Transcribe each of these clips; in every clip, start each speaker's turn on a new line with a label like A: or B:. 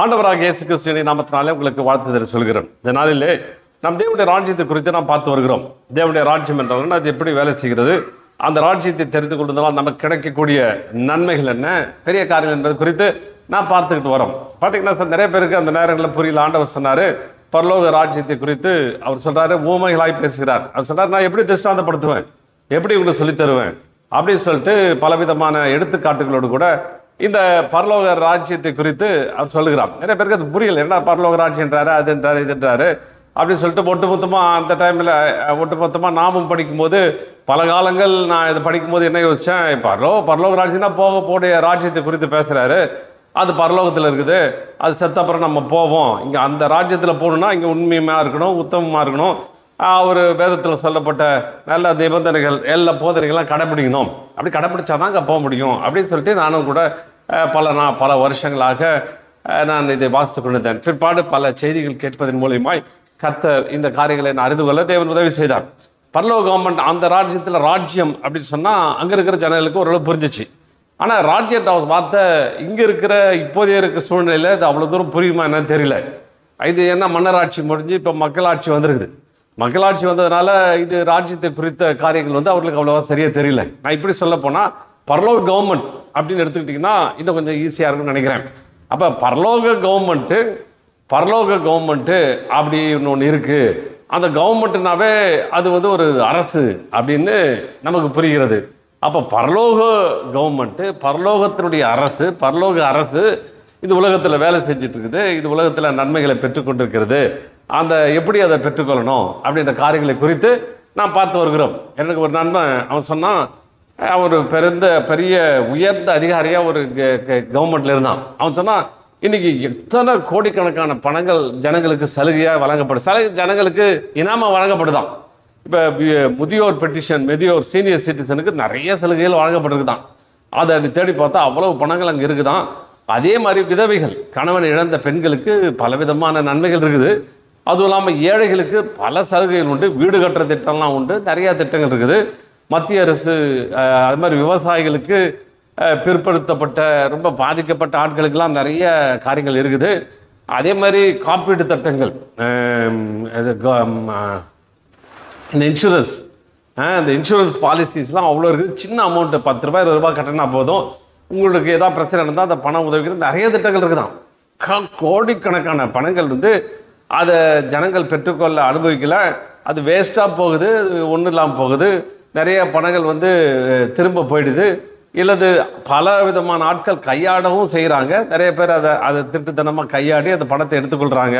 A: ஆண்டவராக இயேசு கிறிஸ்துவின் நாமத்தினாலே உங்களுக்கு வாழ்த்துதல் சொல்கிறேன். இந்த நாளிலே நாம் தேவனுடைய ராஜ்யத்தை குறித்து நாம் பார்த்து வருகிறோம். தேவனுடைய ராஜ்யம் என்றால் அது எப்படி வேலை செய்கிறது, அந்த ராஜ்யத்தை தெரிந்து கொண்டதால் நமக்கு கிடைக்கக்கூடிய நன்மைகள் என்ன, பெரிய காரியங்கள் என்பது குறித்து நான் பார்த்துக்கிட்டு வரோம். பார்த்தீங்கன்னா சார், நிறைய பேருக்கு அந்த நேரங்களில் புரியல. ஆண்டவர் சொன்னார், பரலோக ராஜ்யத்தை குறித்து அவர் சொல்கிறாரு, ஊமைகளாய் பேசுகிறார். அவர் சொல்கிறார், நான் எப்படி திருஷ்டாந்தப்படுத்துவேன், எப்படி உங்களுக்கு சொல்லித் தருவேன் அப்படின்னு சொல்லிட்டு பலவிதமான எடுத்துக்காட்டுகளோடு கூட இந்த பரலோக ராஜ்யத்தை குறித்து அவர் சொல்லுகிறார். நிறைய பேருக்கு அது புரியல, என்ன பரலோக ராஜ்யன்றாரு, அதுன்றாரு, இதுன்றாரு அப்படின்னு சொல்லிட்டு ஒட்டுமொத்தமாக அந்த டைமில் ஒட்டுமொத்தமாக நாமும் படிக்கும்போது பல காலங்கள் நான் இதை படிக்கும்போது என்ன யோசித்தேன், பரலோக ராஜ்யம்னா போகக்கூடிய ராஜ்யத்தை குறித்து பேசுகிறாரு, அது பரலோகத்தில் இருக்குது, அது செத்தப்புறம் நம்ம போவோம், இங்கே அந்த ராஜ்யத்தில் போகணுன்னா இங்கே உண்மையாக இருக்கணும், உத்தமமாக இருக்கணும், ஒரு வேதத்தில் சொல்லப்பட்ட நல்ல நிபந்தனைகள் எல்லா போதனைகள்லாம் கடைப்பிடிக்கணும், அப்படி கடைப்பிடிச்சாதான் அங்கே போக முடியும் அப்படின்னு சொல்லிட்டு நானும் கூட பல வருஷங்களாக நான் இதை வாசித்து கொண்டிருந்தேன். பிற்பாடு பல செய்திகள் கேட்பதன் மூலியமாய் கர்த்தர் இந்த காரியங்களை நான் அறிந்து கொள்ள தேவன் உதவி செய்தார். பரலோக கவர்மெண்ட் அந்த ராஜ்யத்தில் ராஜ்யம் அப்படின்னு சொன்னால் அங்கே இருக்கிற ஜனங்களுக்கு ஓரளவு புரிஞ்சிச்சு. ஆனால் ராஜ்யன்ற வார்த்தை இங்கே இருக்கிற இப்போதைய இருக்க சூழ்நிலையில் இது அவ்வளோ தூரம் புரியுமா என்னன்னு தெரியல. இது என்ன மன்னராட்சி முடிஞ்சு இப்போ மக்களாட்சி வந்துருக்குது. மக்களாட்சி வந்ததுனால இது ராஜ்யத்தை குறித்த காரியங்கள் அவர்களுக்கு அவ்வளோவா சரியாக தெரியல. நான் இப்படி சொல்ல போனால் பரலோக கவர்மெண்ட் அப்படின்னு எடுத்துக்கிட்டிங்கன்னா இன்னும் கொஞ்சம் ஈஸியாக இருக்கும்னு நினைக்கிறேன். அப்போ பரலோக கவர்மெண்ட்டு அப்படின்னு ஒன்று இருக்குது. அந்த கவர்மெண்ட்டுனாவே அது ஒரு அரசு அப்படின்னு நமக்கு புரிகிறது. அப்போ பரலோக கவர்மெண்ட்டு, பரலோகத்தினுடைய அரசு, பரலோக அரசு இது உலகத்தில் வேலை செஞ்சுட்டு இருக்குது, இது உலகத்தில் நன்மைகளை பெற்றுக்கொண்டிருக்கிறது. அந்த எப்படி அதை பெற்றுக்கொள்ளணும் அப்படின்ற காரியங்களை குறித்து நான் பார்த்து வருகிறோம். எனக்கு ஒரு நண்பன் அவன் சொன்னான், அவர் பெரிய உயர்ந்த அதிகாரியாக ஒரு கவர்மெண்ட்டில் இருந்தான். அவன் சொன்னான், இன்றைக்கி எத்தனை கோடிக்கணக்கான பணங்கள் ஜனங்களுக்கு சலுகையாக ஜனங்களுக்கு இனாமாக வழங்கப்படுதான். இப்போ முதியோர் சீனியர் சிட்டிசனுக்கு நிறைய சலுகைகள் வழங்கப்பட்டிருக்குதான். அதை தேடி பார்த்தா அவ்வளவு பணங்கள் அங்கே இருக்குதான். அதே மாதிரி விதவைகள், கணவன் இழந்த பெண்களுக்கு பலவிதமான நன்மைகள் இருக்குது. அதுவும் இல்லாமல் ஏழைகளுக்கு பல சலுகைகள் உண்டு, வீடு கட்டுற திட்டம்லாம் உண்டு, நிறையா திட்டங்கள் இருக்குது. மத்திய அரசு அது மாதிரி விவசாயிகளுக்கு, பிற்படுத்தப்பட்ட ரொம்ப பாதிக்கப்பட்ட ஆட்களுக்கெல்லாம் நிறைய காரியங்கள் இருக்குது. அதே மாதிரி காப்பீட்டு திட்டங்கள், இந்த இன்சூரன்ஸ் இந்த இன்சூரன்ஸ் பாலிசிஸ்லாம் அவ்வளோ இருக்குது. சின்ன அமௌண்ட்டு 10 ரூபாய் 20 ரூபாய் கட்டினா போதும், உங்களுக்கு ஏதாவது பிரச்சனை இருந்தால் அந்த பணம் உதவிக்கிறது நிறைய திட்டங்கள் இருக்குதான். கோடிக்கணக்கான பணங்கள் அதை ஜனங்கள் பெற்றுக்கொள்ள அனுபவிக்கல. அது வேஸ்ட்டாக போகுது, அது ஒன்றும் இல்லாமல் போகுது. நிறைய பணங்கள் திரும்ப போயிடுது. இல்லது பல விதமான ஆட்கள் கையாடவும் செய்கிறாங்க. நிறைய பேர் அதை திட்டுத்தனமாக கையாடி அந்த பணத்தை எடுத்துக்கொள்கிறாங்க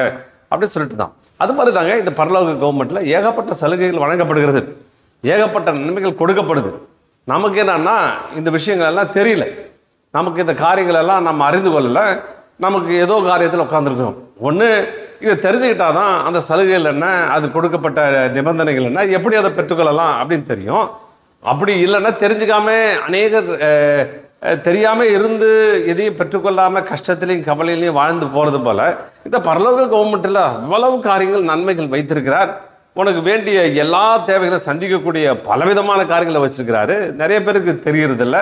A: அப்படின்னு சொல்லிட்டு தான். அது மாதிரி தாங்க இந்த பரலோக கவர்மெண்ட்டில் ஏகப்பட்ட சலுகைகள் வழங்கப்படுகிறது, ஏகப்பட்ட நன்மைகள் கொடுக்கப்படுது. நமக்கு என்னன்னா இந்த விஷயங்கள் எல்லாம் தெரியல, நமக்கு இந்த காரியங்களெல்லாம் நம்ம அறிந்து கொள்ளலை. நமக்கு ஏதோ காரியத்தில் உட்காந்துருக்கிறோம். ஒன்று இதை தெரிஞ்சுக்கிட்டால் தான் அந்த சலுகைகள் என்ன, அது கொடுக்கப்பட்ட நிபந்தனைகள் என்ன, எப்படி அதை பெற்றுக்கொள்ளலாம் அப்படின்னு தெரியும். அப்படி இல்லைன்னா தெரிஞ்சுக்காம அநேகர் தெரியாமல் இருந்து எதையும் பெற்றுக்கொள்ளாமல் கஷ்டத்துலேயும் கவலையிலையும் வாழ்ந்து போகிறது போல் இந்த பரலோக கவர்மெண்ட்டில் அவ்வளவு காரியங்கள் நன்மைகள் வைத்திருக்கிறார். உனக்கு வேண்டிய எல்லா தேவைகளும் சந்திக்கக்கூடிய பலவிதமான காரியங்களை வச்சுருக்கிறாரு. நிறைய பேருக்கு தெரியறதில்ல.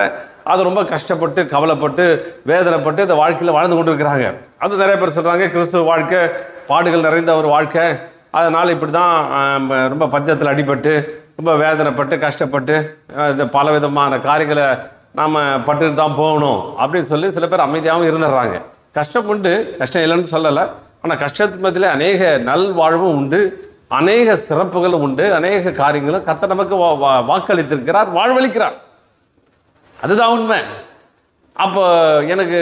A: அது ரொம்ப கஷ்டப்பட்டு கவலைப்பட்டு வேதனைப்பட்டு இந்த வாழ்க்கையில் வாழ்ந்து கொண்டு இருக்கிறாங்க. அது நிறைய பேர் சொல்கிறாங்க கிறிஸ்துவ வாழ்க்கை பாடுகள் நிறைந்த ஒரு வாழ்க்கை, அதனால் இப்படி தான் ரொம்ப பஞ்சத்தில் அடிபட்டு ரொம்ப வேதனைப்பட்டு கஷ்டப்பட்டு இந்த பலவிதமான காரியங்களை நாம் பட்டுட்டு தான் போகணும் அப்படின்னு சொல்லி சில பேர் அமைதியாகவும் இருந்துடுறாங்க. கஷ்டம் உண்டு, கஷ்டம் இல்லைன்னு சொல்லலை. ஆனால் கஷ்டத்து மத்தியில் அநேக நல்வாழ்வும் உண்டு, அநேக சிறப்புகளும் உண்டு, அநேக காரியங்களும் கர்த்தர் நமக்கு வாக்களித்திருக்கிறார், வாழ்வளிக்கிறார். அதுதான் உண்மை. அப்போ எனக்கு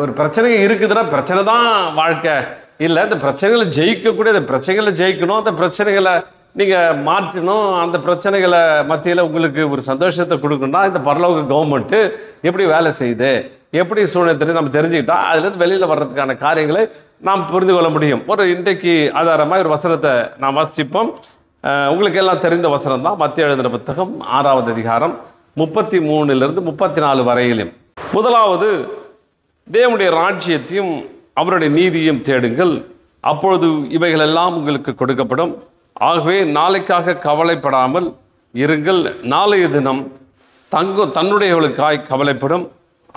A: ஒரு பிரச்சனை இருக்குதுன்னா பிரச்சனை தான் வாழ்க்கை இல்லை. இந்த பிரச்சனைகளை ஜெயிக்கக்கூடிய, அந்த பிரச்சனைகளை ஜெயிக்கணும், அந்த பிரச்சனைகளை நீங்கள் மாற்றணும், அந்த பிரச்சனைகளை மத்தியில் உங்களுக்கு ஒரு சந்தோஷத்தை கொடுக்கணும்னா இந்த பரலோக கவர்மெண்ட்டு எப்படி வேலை செய்யுது, எப்படி சூழ்நிலை நம்ம தெரிஞ்சுக்கிட்டா அதுலேருந்து வெளியில் வர்றதுக்கான காரியங்களை நாம் புரிந்து கொள்ள முடியும். ஒரு இன்றைக்கு ஆதாரமாக ஒரு வசனத்தை நாம் வாசிப்போம். உங்களுக்கு எல்லாம் தெரிந்த வசனம் தான். மத்திய எழுதின புத்தகம் 6வது அதிகாரம் 33 34 வரையிலும். முதலாவது, தேவனுடைய ராஜ்யத்தையும் அவருடைய நீதியும் தேடுங்கள், அப்பொழுது இவைகளெல்லாம் உங்களுக்கு கொடுக்கப்படும். ஆகவே நாளைக்காக கவலைப்படாமல் இருங்கள், நாளைய தினம் தன்னுடையவர்களுக்காய் கவலைப்படும்,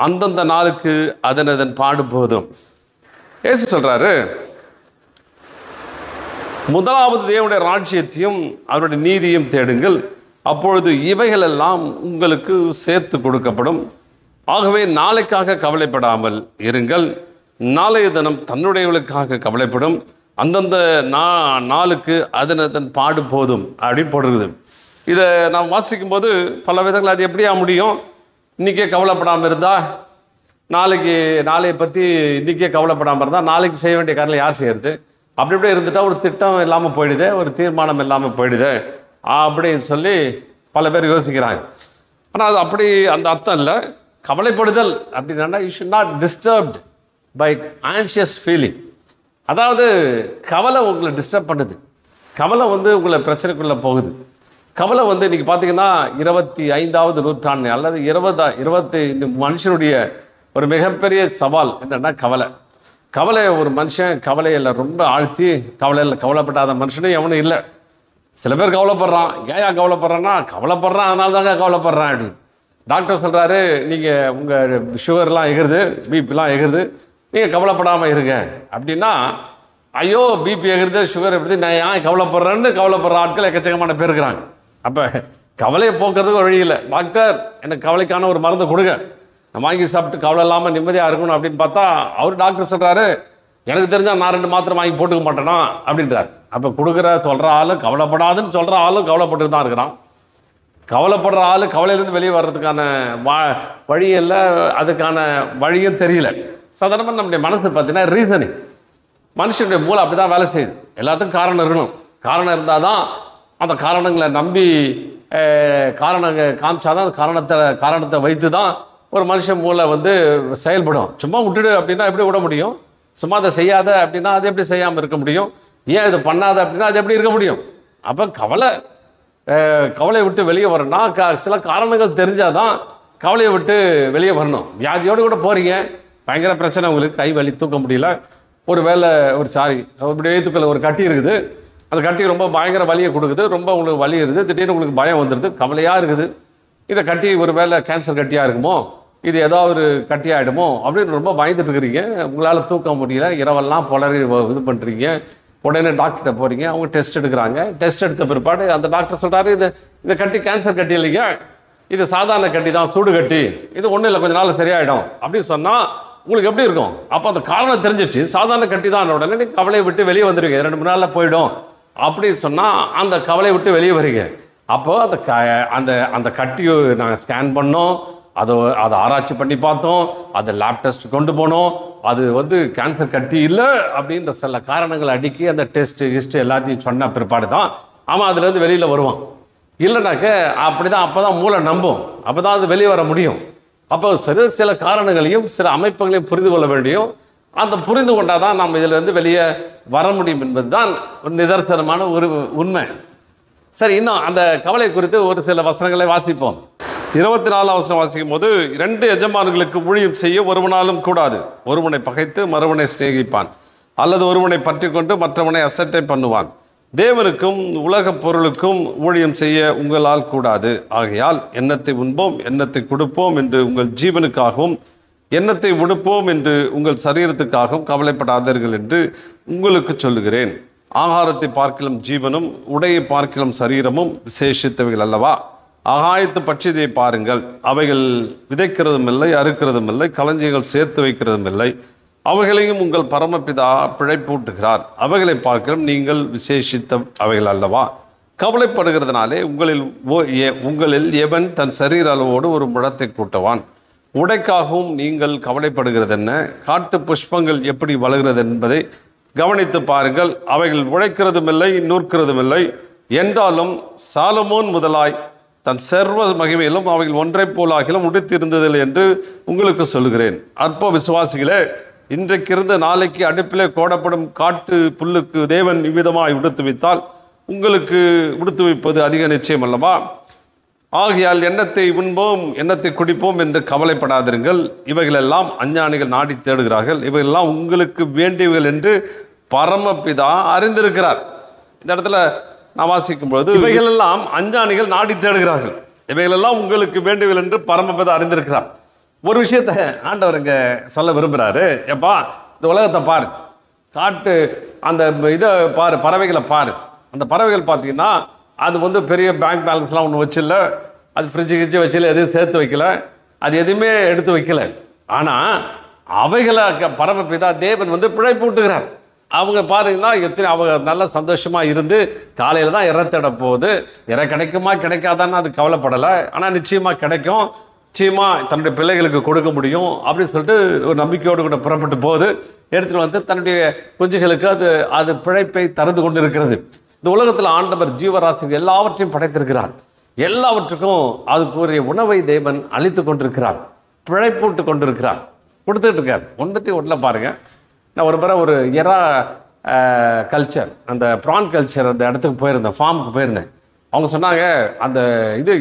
A: அந்தந்த நாளுக்கு அதன் பாடு போதும். இயேசு சொல்றாரு, முதலாவது தேவனுடைய ராஜ்யத்தையும் அவருடைய நீதியும் தேடுங்கள், அப்பொழுது இவைகளெல்லாம் உங்களுக்கு சேர்த்து கொடுக்கப்படும். ஆகவே நாளைக்காக கவலைப்படாமல் இருங்கள், நாளைய தினம் தன்னுடையவர்களுக்காக கவலைப்படும், அந்தந்த நாளுக்கு அதன் பாடு போதும் அப்படின்னு போடுறது. இதை நாம் வாசிக்கும் போது பல விதங்கள் அது எப்படியா முடியும்? இன்றைக்கே கவலைப்படாமல் இருந்தால் நாளைய பற்றி இன்றைக்கே கவலைப்படாமல் இருந்தால் நாளைக்கு செய்ய வேண்டிய காரியம் யார் செய்யறது? அப்படி இப்படி இருந்துட்டால் ஒரு திட்டம் இல்லாமல் போயிடுது, ஒரு தீர்மானம் இல்லாமல் போயிடுது அப்படின்னு சொல்லி பல பேர் யோசிக்கிறாங்க. ஆனால் அது அப்படி அந்த அர்த்தம் இல்லை. கவலைப்படுதல் அப்படின்னா you should not disturbed by anxious feeling. அதாவது கவலை உங்களை டிஸ்டர்ப் பண்ணுது, கவலை உங்களை பிரச்சனைக்குள்ளே போகுது. கவலை இன்றைக்கி பார்த்தீங்கன்னா 25வது நூற்றாண்டு அல்லது 20 இந்த மனுஷனுடைய ஒரு மிகப்பெரிய சவால் என்னென்னா கவலை. ஒரு மனுஷன் கவலையில் ரொம்ப ஆழ்த்தி கவலைப்படாத மனுஷனே எவனும் இல்லை. சில பேர் கவலைப்படுறான். ஏன் கவலைப்படுறான்னா, கவலைப்படுறான் அதனால தாங்க கவலைப்படுறான் அப்படின்னு. டாக்டர் சொல்கிறாரு, நீங்கள் உங்கள் சுகர்லாம் எகுறுது, பிபிலாம் எகுறுது, நீங்கள் கவலைப்படாமல் இருங்க அப்படின்னா, ஐயோ பிபி எகுறுது சுகர் எப்படி நான் ஏன் கவலைப்படுறேன்னு கவலைப்படுற ஆட்கள் எக்கச்சக்கமான பேர் இருக்கிறாங்க. அப்போ கவலையை போக்குறதுக்கு வழி இல்லை. டாக்டர் எனக்கு கவலைக்கான ஒரு மருந்து கொடுங்க, நான் வாங்கி சாப்பிட்டு கவலை இல்லாமல் நிம்மதியாக இருக்கணும் அப்படின்னு பார்த்தா அவர் டாக்டர் சொல்கிறாரு, எனக்கு தெரிஞ்சால் நான் 2 மாத்திரை வாங்கி போட்டுக்க மாட்டேனா அப்படின்றார். அப்போ சொல்கிற ஆளும் கவலைப்படாதுன்னு சொல்கிற ஆளும் கவலைப்பட்டு தான் இருக்கிறான். கவலைப்படுற ஆள் கவலையிலேருந்து வெளியே வர்றதுக்கான வழியில் அதுக்கான வழியும் தெரியல. சாதாரணமாக நம்முடைய மனசு பார்த்தீங்கன்னா ரீசனிங், மனுஷனுடைய மூளை அப்படி தான் வேலை செய்யுது. எல்லாத்துக்கும் காரணம் இருக்கணும். காரணம் இருந்தால் தான் அந்த காரணங்களை நம்பி காமிச்சாதான் அந்த காரணத்தை வைத்து தான் ஒரு மனுஷன் மூளை செயல்படும். சும்மா விட்டுடு அப்படின்னா எப்படி விட முடியும்? சும்மா அதை செய்யாத அப்படின்னா அது எப்படி செய்யாமல் இருக்க முடியும்? ஏன் இது பண்ணாத அப்படின்னா அது எப்படி இருக்க முடியும்? அப்போ கவலையை விட்டு வெளியே வரணும்னா சில காரணங்கள் தெரிஞ்சால் தான் கவலையை விட்டு வெளியே வரணும். வியாதியோடு கூட போகிறீங்க, பயங்கர பிரச்சனை, உங்களுக்கு கை வலி தூக்க முடியல, ஒரு வேளை இப்படி வயிற்றுக்குள்ள ஒரு கட்டி இருக்குது, அந்த கட்டி ரொம்ப பயங்கர வலியை கொடுக்குது, ரொம்ப உங்களுக்கு வலி இருக்குது, திடீர்னு உங்களுக்கு பயம் வந்துடுது, கவலையாக இருக்குது. இந்த கட்டி ஒரு வேளை கேன்சர் கட்டியாக இருக்குமோ, இது ஏதாவது ஒரு கட்டியாகிடுமோ அப்படின்னு ரொம்ப பயந்துட்டு இருக்கிறீங்க. உங்களால் தூக்க முடியல, இரவெல்லாம் புலரி இது பண்ணுறீங்க, உடனே டாக்டர்கிட்ட போகிறீங்க, அவங்க டெஸ்ட் எடுக்கிறாங்க. டெஸ்ட் எடுத்த பிற்பாடு அந்த டாக்டர் சொல்கிறாரு, இந்த கட்டி கேன்சர் கட்டி இல்லைங்க, இது சாதாரண கட்டி தான், சூடு கட்டி, இது ஒன்றும் இல்லை, கொஞ்ச நாள் சரியாயிடும் அப்படின்னு சொன்னால் உங்களுக்கு எப்படி இருக்கும்? அப்போ அந்த காரணம் தெரிஞ்சிச்சு, சாதாரண கட்டி தான். உடனே நீங்கள் கவலையை விட்டு வெளியே வந்துடுவீங்க, 2-3 நாளில் போயிடும் அப்படின்னு சொன்னால் அந்த கவலையை விட்டு வெளியே வரீங்க. அப்போ அந்த கட்டியை நாங்கள் ஸ்கேன் பண்ணோம், அதை ஆராய்ச்சி பண்ணி பார்த்தோம், அதை லேப் டெஸ்ட் கொண்டு போனோம், அது கேன்சர் கட்டி இல்லை அப்படின்ற சில காரணங்களை அடுக்கி அந்த டெஸ்ட்டு எல்லாத்தையும் சொன்ன பிற்பாடு தான் அவன் அதுலேருந்து வெளியில் வருவான். இல்லைனாக்க அப்படி தான், அப்போ தான் மூளை நம்பும், அப்போ தான் அது வெளியே வர முடியும். அப்போ சில காரணங்களையும் சில அமைப்புகளையும் புரிந்து கொள்ள வேண்டியும். அந்த புரிந்து கொண்டால் தான் நம்ம இதிலிருந்து வெளியே வர முடியும் என்பது தான் ஒரு நிதர்சனமான ஒரு உண்மை. சரி, இன்னும் அந்த கவலை குறித்து ஒரு சில வசனங்களை வாசிப்போம். 24 வசனம் வாசிக்கும் போது, 2 எஜமான்களுக்கு ஊழியம் செய்ய ஒருவனாலும் கூடாது. ஒருவனை பகைத்து மறுவனை சிநேகிப்பான், அல்லது ஒருவனை பற்றி கொண்டு மற்றவனை அசட்டை பண்ணுவான். தேவனுக்கும் உலக பொருளுக்கும் ஊழியம் செய்ய உங்களால் கூடாது. ஆகையால் எண்ணத்தை உண்போம், எண்ணத்தை கொடுப்போம் என்று உங்கள் ஜீவனுக்காகவும், எண்ணத்தை உடுப்போம் என்று உங்கள் சரீரத்துக்காகவும் கவலைப்படாதீர்கள் என்று உங்களுக்கு சொல்லுகிறேன். ஆகாரத்தை பார்க்கிலும் ஜீவனும், உடையை பார்க்கிலும் சரீரமும் விசேஷித்தவைகள் அல்லவா? ஆகாயத்து பட்சியை பாருங்கள், அவைகள் விதைக்கிறதும் இல்லை, அறுக்கிறதும் இல்லை, களஞ்சியங்கள் சேர்த்து வைக்கிறதும் இல்லை, அவைகளையும் உங்கள் பரமபிதா பிழைப்பூட்டுகிறார். அவைகளை பார்க்கிலும் நீங்கள் விசேஷித்த அவைகள் அல்லவா? கவலைப்படுகிறதுனாலே உங்களில் எவன் தன் சரீர அளவோடு ஒரு முழத்தை கூட்டுவான்? உடைக்காகவும் நீங்கள் கவலைப்படுகிறது என்ன? காட்டு புஷ்பங்கள் எப்படி வளர்கிறது என்பதை கவனித்து பாருங்கள். அவைகள் உழைக்கிறதும் இல்லை, நூற்கிறதும் இல்லை. என்றாலும் சாலமோன் முதலாய் தன் சர்வ மகிமையிலும் அவைகள் ஒன்றை போலாகிலும் உடுத்திருந்ததில்லை என்று உங்களுக்கு சொல்லுகிறேன். அற்ப விசுவாசிகளே, இன்றைக்கிருந்து நாளைக்கு அடுப்பிலே கோடப்படும் காட்டு புல்லுக்கு தேவன் இவ்விதமாய் உடுத்து வைத்தால் உங்களுக்கு உடுத்து வைப்பது அதிக நிச்சயம் அல்லவா? ஆகையால் எண்ணத்தை உண்போம், எண்ணத்தை குடிப்போம் என்று கவலைப்படாதிருங்கள். இவைகளெல்லாம் அஞ்ஞானிகள் நாடி தேடுகிறார்கள். இவைகளெல்லாம் உங்களுக்கு வேண்டியவைகள் என்று பரமபிதா அறிந்திருக்கிறார். இந்த இடத்துல நான் வாசிக்கும் பொழுது, இவைகளெல்லாம் அஞ்ஞானிகள் நாடி தேடுகிறார்கள், இவைகளெல்லாம் உங்களுக்கு வேண்டியவைகள் என்று பரமபிதா அறிந்திருக்கிறார். ஒரு விஷயத்தை ஆண்டவர் இங்கே சொல்ல விரும்புகிறாரு. எப்பா, இந்த உலகத்தை பாரு, காட்டு அந்த இதை பாரு, பறவைகளை பாரு. அந்த பறவைகள் பார்த்தீங்கன்னா அது பெரிய பேங்க் பேலன்ஸ்லாம் ஒன்று வச்சில்ல, அது ஃப்ரிட்ஜு கிட்ஜு வச்சில்ல, எதுவும் சேர்த்து வைக்கல, அது எதுவுமே எடுத்து வைக்கல. ஆனால் அவைகளை பரமபிதா தேவன் பிழைப்பூட்டுகிறார். அவங்க பாருங்கன்னா அவங்க நல்லா சந்தோஷமாக இருந்து காலையில் தான் இறை தேட போகுது. இறை கிடைக்குமா கிடைக்காதான்னு அது கவலைப்படலை. ஆனால் நிச்சயமாக கிடைக்கும், நிச்சயமாக தன்னுடைய பிள்ளைகளுக்கு கொடுக்க முடியும் அப்படின்னு சொல்லிட்டு ஒரு நம்பிக்கையோடு கூட புறப்பட்டு போகுது. எடுத்துகிட்டு தன்னுடைய குஞ்சுகளுக்கு அது பிழைப்பை தந்து கொண்டு இருக்கிறது. இந்த உலகத்தில் ஆண்டவர் ஜீவராசிகள் எல்லாவற்றையும் படைத்திருக்கிறார். எல்லாவற்றுக்கும் அதுக்குரிய உணவை தேவன் அளித்து கொண்டிருக்கிறார், பிழைப்பூட்டு கொண்டிருக்கிறார், கொடுத்துட்டு இருக்கார். ஒன்றில் பாருங்கள், நான் ஒரு எறா கல்ச்சர், அந்த ப்ரான் கல்ச்சர் அந்த இடத்துக்கு போயிருந்தேன், ஃபார்முக்கு போயிருந்தேன். அவங்க சொன்னாங்க, அந்த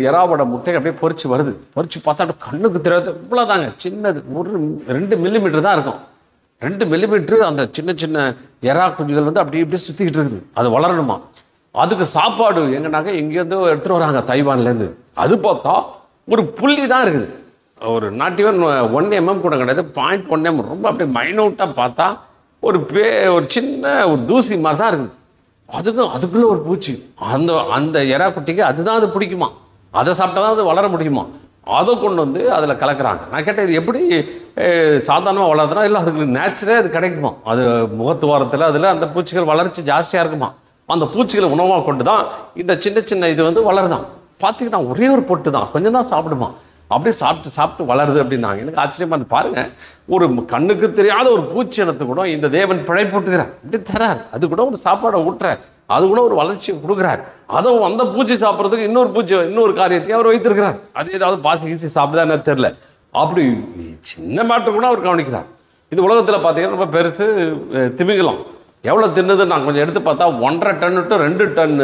A: எறாவோட முட்டை அப்படியே பொறிச்சு வருது. பொறிச்சு பார்த்தா கண்ணுக்கு தெரியாது, இவ்வளோதாங்க, சின்னது, 1-2 மில்லிமீட்டர் தான் இருக்கும். 2 மில்லிமீட்டரு அந்த சின்ன சின்ன எறா குஞ்சுகள் அப்படி இப்படி சுற்றிக்கிட்டு இருக்குது. அது வளரணுமா, அதுக்கு சாப்பாடு எங்கன்னாக்க எங்கேருந்து எடுத்துகிட்டு வராங்க, தைவான்லேருந்து. அது பார்த்தா ஒரு புள்ளி தான் இருக்குது, ஒரு நாட் ஈவன் 1 mm கூட கிடையாது, 0.1 mm, ரொம்ப அப்படியே மைனூட்டாக பார்த்தா ஒரு சின்ன ஒரு தூசி மாதிரி தான் இருக்குது. அதுக்குள்ளே ஒரு பூச்சி, அந்த எறா குட்டிக்கு அதுதான் அது பிடிக்குமா, அதை சாப்பிட்டா தான் அது வளர முடியுமா, அதை கொண்டு அதில் கலக்கிறாங்க. நான் கேட்டேன், இது எப்படி சாதாரணமாக வளர்த்துனா, இல்லை அதுக்கு நேச்சுரே அது கிடைக்குமா, அது முகத்துவாரத்தில் அதில் அந்த பூச்சிகள் வளர்ச்சி ஜாஸ்தியாக இருக்குமா, அந்த பூச்சிகளை உணவாக கொண்டு தான் இந்த சின்ன சின்ன இது வளருதான். பார்த்தீங்கன்னா ஒரே ஒரு பொட்டு தான், கொஞ்சம் தான் சாப்பிடுமா, அப்படியே சாப்பிட்டு வளருது அப்படின்னாங்க. எனக்கு ஆச்சரியமாக இருந்து பாருங்கள், ஒரு கண்ணுக்கு தெரியாத ஒரு பூச்சி இனத்து கூட இந்த தேவன் பிழைப்பூட்டுகிறார், இப்படி தரார், அது கூட ஒரு சாப்பாடை ஊட்டுறார், அது கூட ஒரு வளர்ச்சியை கொடுக்குறார். அதுவும் அந்த பூச்சி சாப்பிட்றதுக்கு இன்னொரு காரியத்தையும் அவர் வைத்திருக்கிறார். அது ஏதாவது பாசி கீசி சாப்பிடுதான்னு தெரியல, அப்படி சின்ன மேட்டர் கூட அவர் கவனிக்கிறார். இது உலகத்தில் பார்த்தீங்கன்னா ரொம்ப பெருசு திமிங்கலம். எவ்வளோ தின்னுது நான் கொஞ்சம் எடுத்து பார்த்தா 1.5 டன் to 2 டன்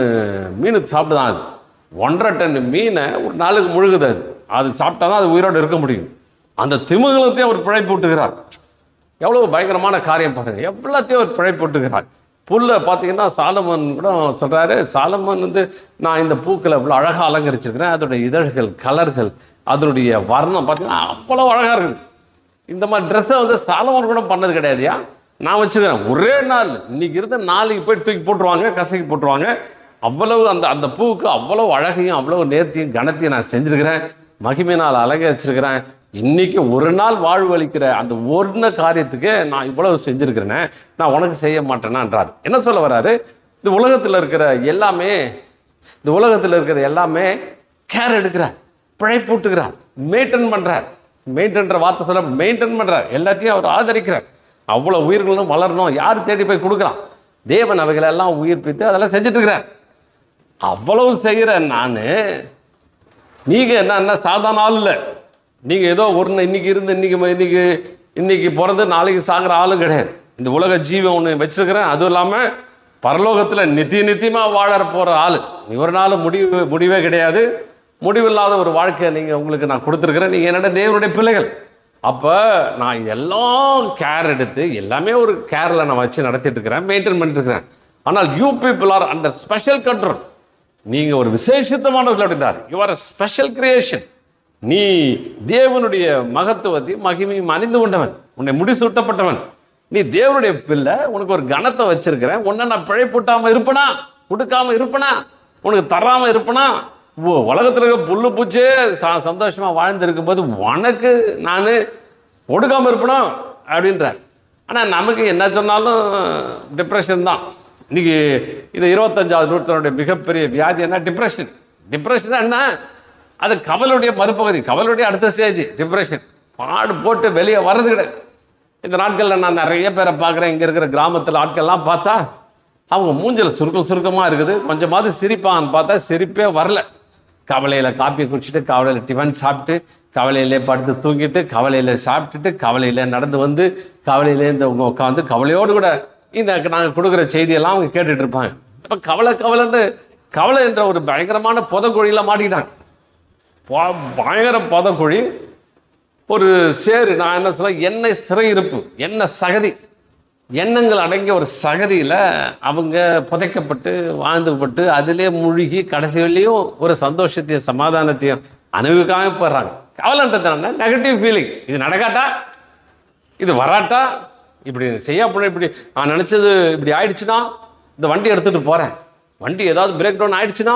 A: மீன் சாப்பிடுதான். அது 1.5 டன் மீனை ஒரு நாளுக்கு முழுகுது. அது சாப்பிட்டா தான் அது உயிரோடு இருக்க முடியும். அந்த திமிங்கலத்தையும் அவர் பிழைப்பூட்டுகிறார். எவ்வளோ பயங்கரமான காரியம் பாருங்கள், எவ்வளோத்தையும் அவர் பிழைப்பூட்டுகிறார். புல்லை பார்த்தீங்கன்னா சாலமன் கூட சொல்கிறாரு, சாலமன் நான் இந்த பூக்களை இவ்வளோ அழகாக அலங்கரிச்சிருக்கிறேன், அதோடைய இதழ்கள், கலர்கள், அதனுடைய வர்ணம் பார்த்தீங்கன்னா அவ்வளோ அழகாக இருக்குது. இந்த மாதிரி ட்ரெஸ்ஸை சாலமன் கூட பண்ணது கிடையாதுயா. நான் வச்சுக்கிறேன். ஒரே நாள் இன்னைக்கு இருந்த நாளைக்கு போய் தூக்கி போட்டுருவாங்க, கசக்கி போட்டுருவாங்க. அவ்வளவு அந்த அந்த பூவுக்கு அவ்வளவு அழகையும் அவ்வளவு நேர்த்தியும் கனத்தையும் நான் செஞ்சுருக்கிறேன். மகிமையினால் அலங்கரிச்சிருக்கிறேன். இன்னைக்கு ஒரு நாள் வாழ்வு அளிக்கிற அந்த ஒரு காரியத்துக்கு நான் இவ்வளவு செஞ்சுருக்கிறேனே, நான் உனக்கு செய்ய மாட்டேனான்றார். என்ன சொல்ல வர்றாரு? இந்த உலகத்தில் இருக்கிற எல்லாமே கேர் எடுக்கிறார், பிழைப்பூட்டுகிறார், மெயின்டைன் பண்ணுறார். மெயின்டைன்ற வார்த்தை சொல்ல மெயின்டைன் பண்ணுறார். எல்லாத்தையும் அவர் ஆதரிக்கிறார். அவ்வளோ உயிர்களும் வளரணும், யார் தேடி போய் கொடுக்கலாம்? தேவன் அவைகளெல்லாம் உயிர்ப்பித்து அதெல்லாம் செஞ்சுட்டு இருக்கிறார். அவ்வளவு செய்கிற நான், நீங்கள் என்ன சாதாரண ஆள் இல்லை. நீங்கள் ஏதோ இன்னைக்கு இருந்து இன்னைக்கு பிறந்து நாளைக்கு சாகிற ஆளும் கிடையாது. இந்த உலக ஜீவன் ஒன்று வச்சிருக்கிறேன். அதுவும் இல்லாமல் பரலோகத்தில் நித்தியமாக வாழ போகிற ஆள். ஒரு நாள் முடிவே கிடையாது. முடிவில்லாத ஒரு வாழ்க்கையை உங்களுக்கு நான் கொடுத்துருக்குறேன். நீங்கள் என்னோட தேவனுடைய பிள்ளைகள். அப்போ நான் இதெல்லாம் கேர் எடுத்து எல்லாமே ஒரு கேரில் நான் வச்சு நடத்திட்டு இருக்கிறேன், மெயின்டைன் பண்ணிட்டு இருக்கிறேன். ஆனால் you people are under special control. நீங்கள் ஒரு விசேஷித்தமானவர்கள் அப்படின்றார். You are a special creation. நீ தேவனுடைய மகத்துவத்தையும் மகிமையும் அணிந்து கொண்டவன், உன்னை முடிசூட்டப்பட்டவன். நீ தேவனுடைய பிள்ளை, உனக்கு ஒரு கனத்தை வச்சிருக்கிறேன். உன்னை நான் பிழைப்பூட்டாமல் இருப்பனா, கொடுக்காமல் இருப்பனா, உனக்கு தராமல் இருப்பனா, உலகத்தில் இருக்க புல்லு பூச்சே சந்தோஷமாக வாழ்ந்துருக்கும் போது உனக்கு நான் ஒடுக்காமல் இருப்பணும் அப்படின்றார். ஆனால் நமக்கு என்ன சொன்னாலும் டிப்ரெஷன் தான். இன்றைக்கி இது 25வது நூற்றாண்டுடைய மிகப்பெரிய வியாதி என்ன? டிப்ரெஷன். டிப்ரெஷன் என்ன? அது கவலையுடைய மறுபகுதி, கவலையுடைய அடுத்த ஸ்டேஜ் டிப்ரெஷன். பாடு போட்டு வெளியே வர்றது கிடையாது. இந்த நாட்களில் நான் நிறைய பேரை பார்க்குறேன். இங்கே இருக்கிற கிராமத்தில் ஆட்கள்லாம் பார்த்தா அவங்க மூஞ்சில் சுருக்கமாக இருக்குது. கொஞ்சமாவது சிரிப்பான்னு பார்த்தா சிரிப்பே வரல. கவலையில் காப்பி குடிச்சிட்டு, கவலையில் டிஃபன் சாப்பிட்டு, கவலையிலே படுத்து தூங்கிட்டு, கவலையில் சாப்பிட்டுட்டு, கவலையில் நடந்து வந்து, கவலையிலே இந்த உட்காந்து கவலையோடு கூட இந்த நாங்கள் கொடுக்குற செய்தியெல்லாம் அவங்க கேட்டுட்டு இருப்பாங்க. இப்போ கவலை என்ற ஒரு பயங்கரமான புதக்குழியில் மாட்டிக்கிட்டாங்க. பயங்கர புதக்குழி, ஒரு சேரு. நான் என்ன சொல்ல, எண்ணெய் சிறையிருப்பு, எண்ணெய் சகதி, எண்ணங்கள் அடங்கிய ஒரு சகதியில் அவங்க புதைக்கப்பட்டு வாழ்ந்துப்பட்டு அதிலே மூழ்கி கடைசி வரையிலையும் ஒரு சந்தோஷத்தையும் சமாதானத்தையும் அனுபவிக்காமல் போடுறாங்க. கவலைன்றது என்ன? Negative feeling. இது நடக்காட்டா, இது வராட்டா, இப்படி செய்யப்பட, இப்படி நான் நினச்சது இப்படி ஆயிடுச்சுன்னா, இந்த வண்டி எடுத்துகிட்டு போகிறேன், வண்டி ஏதாவது பிரேக் டவுன் ஆகிடுச்சுன்னா,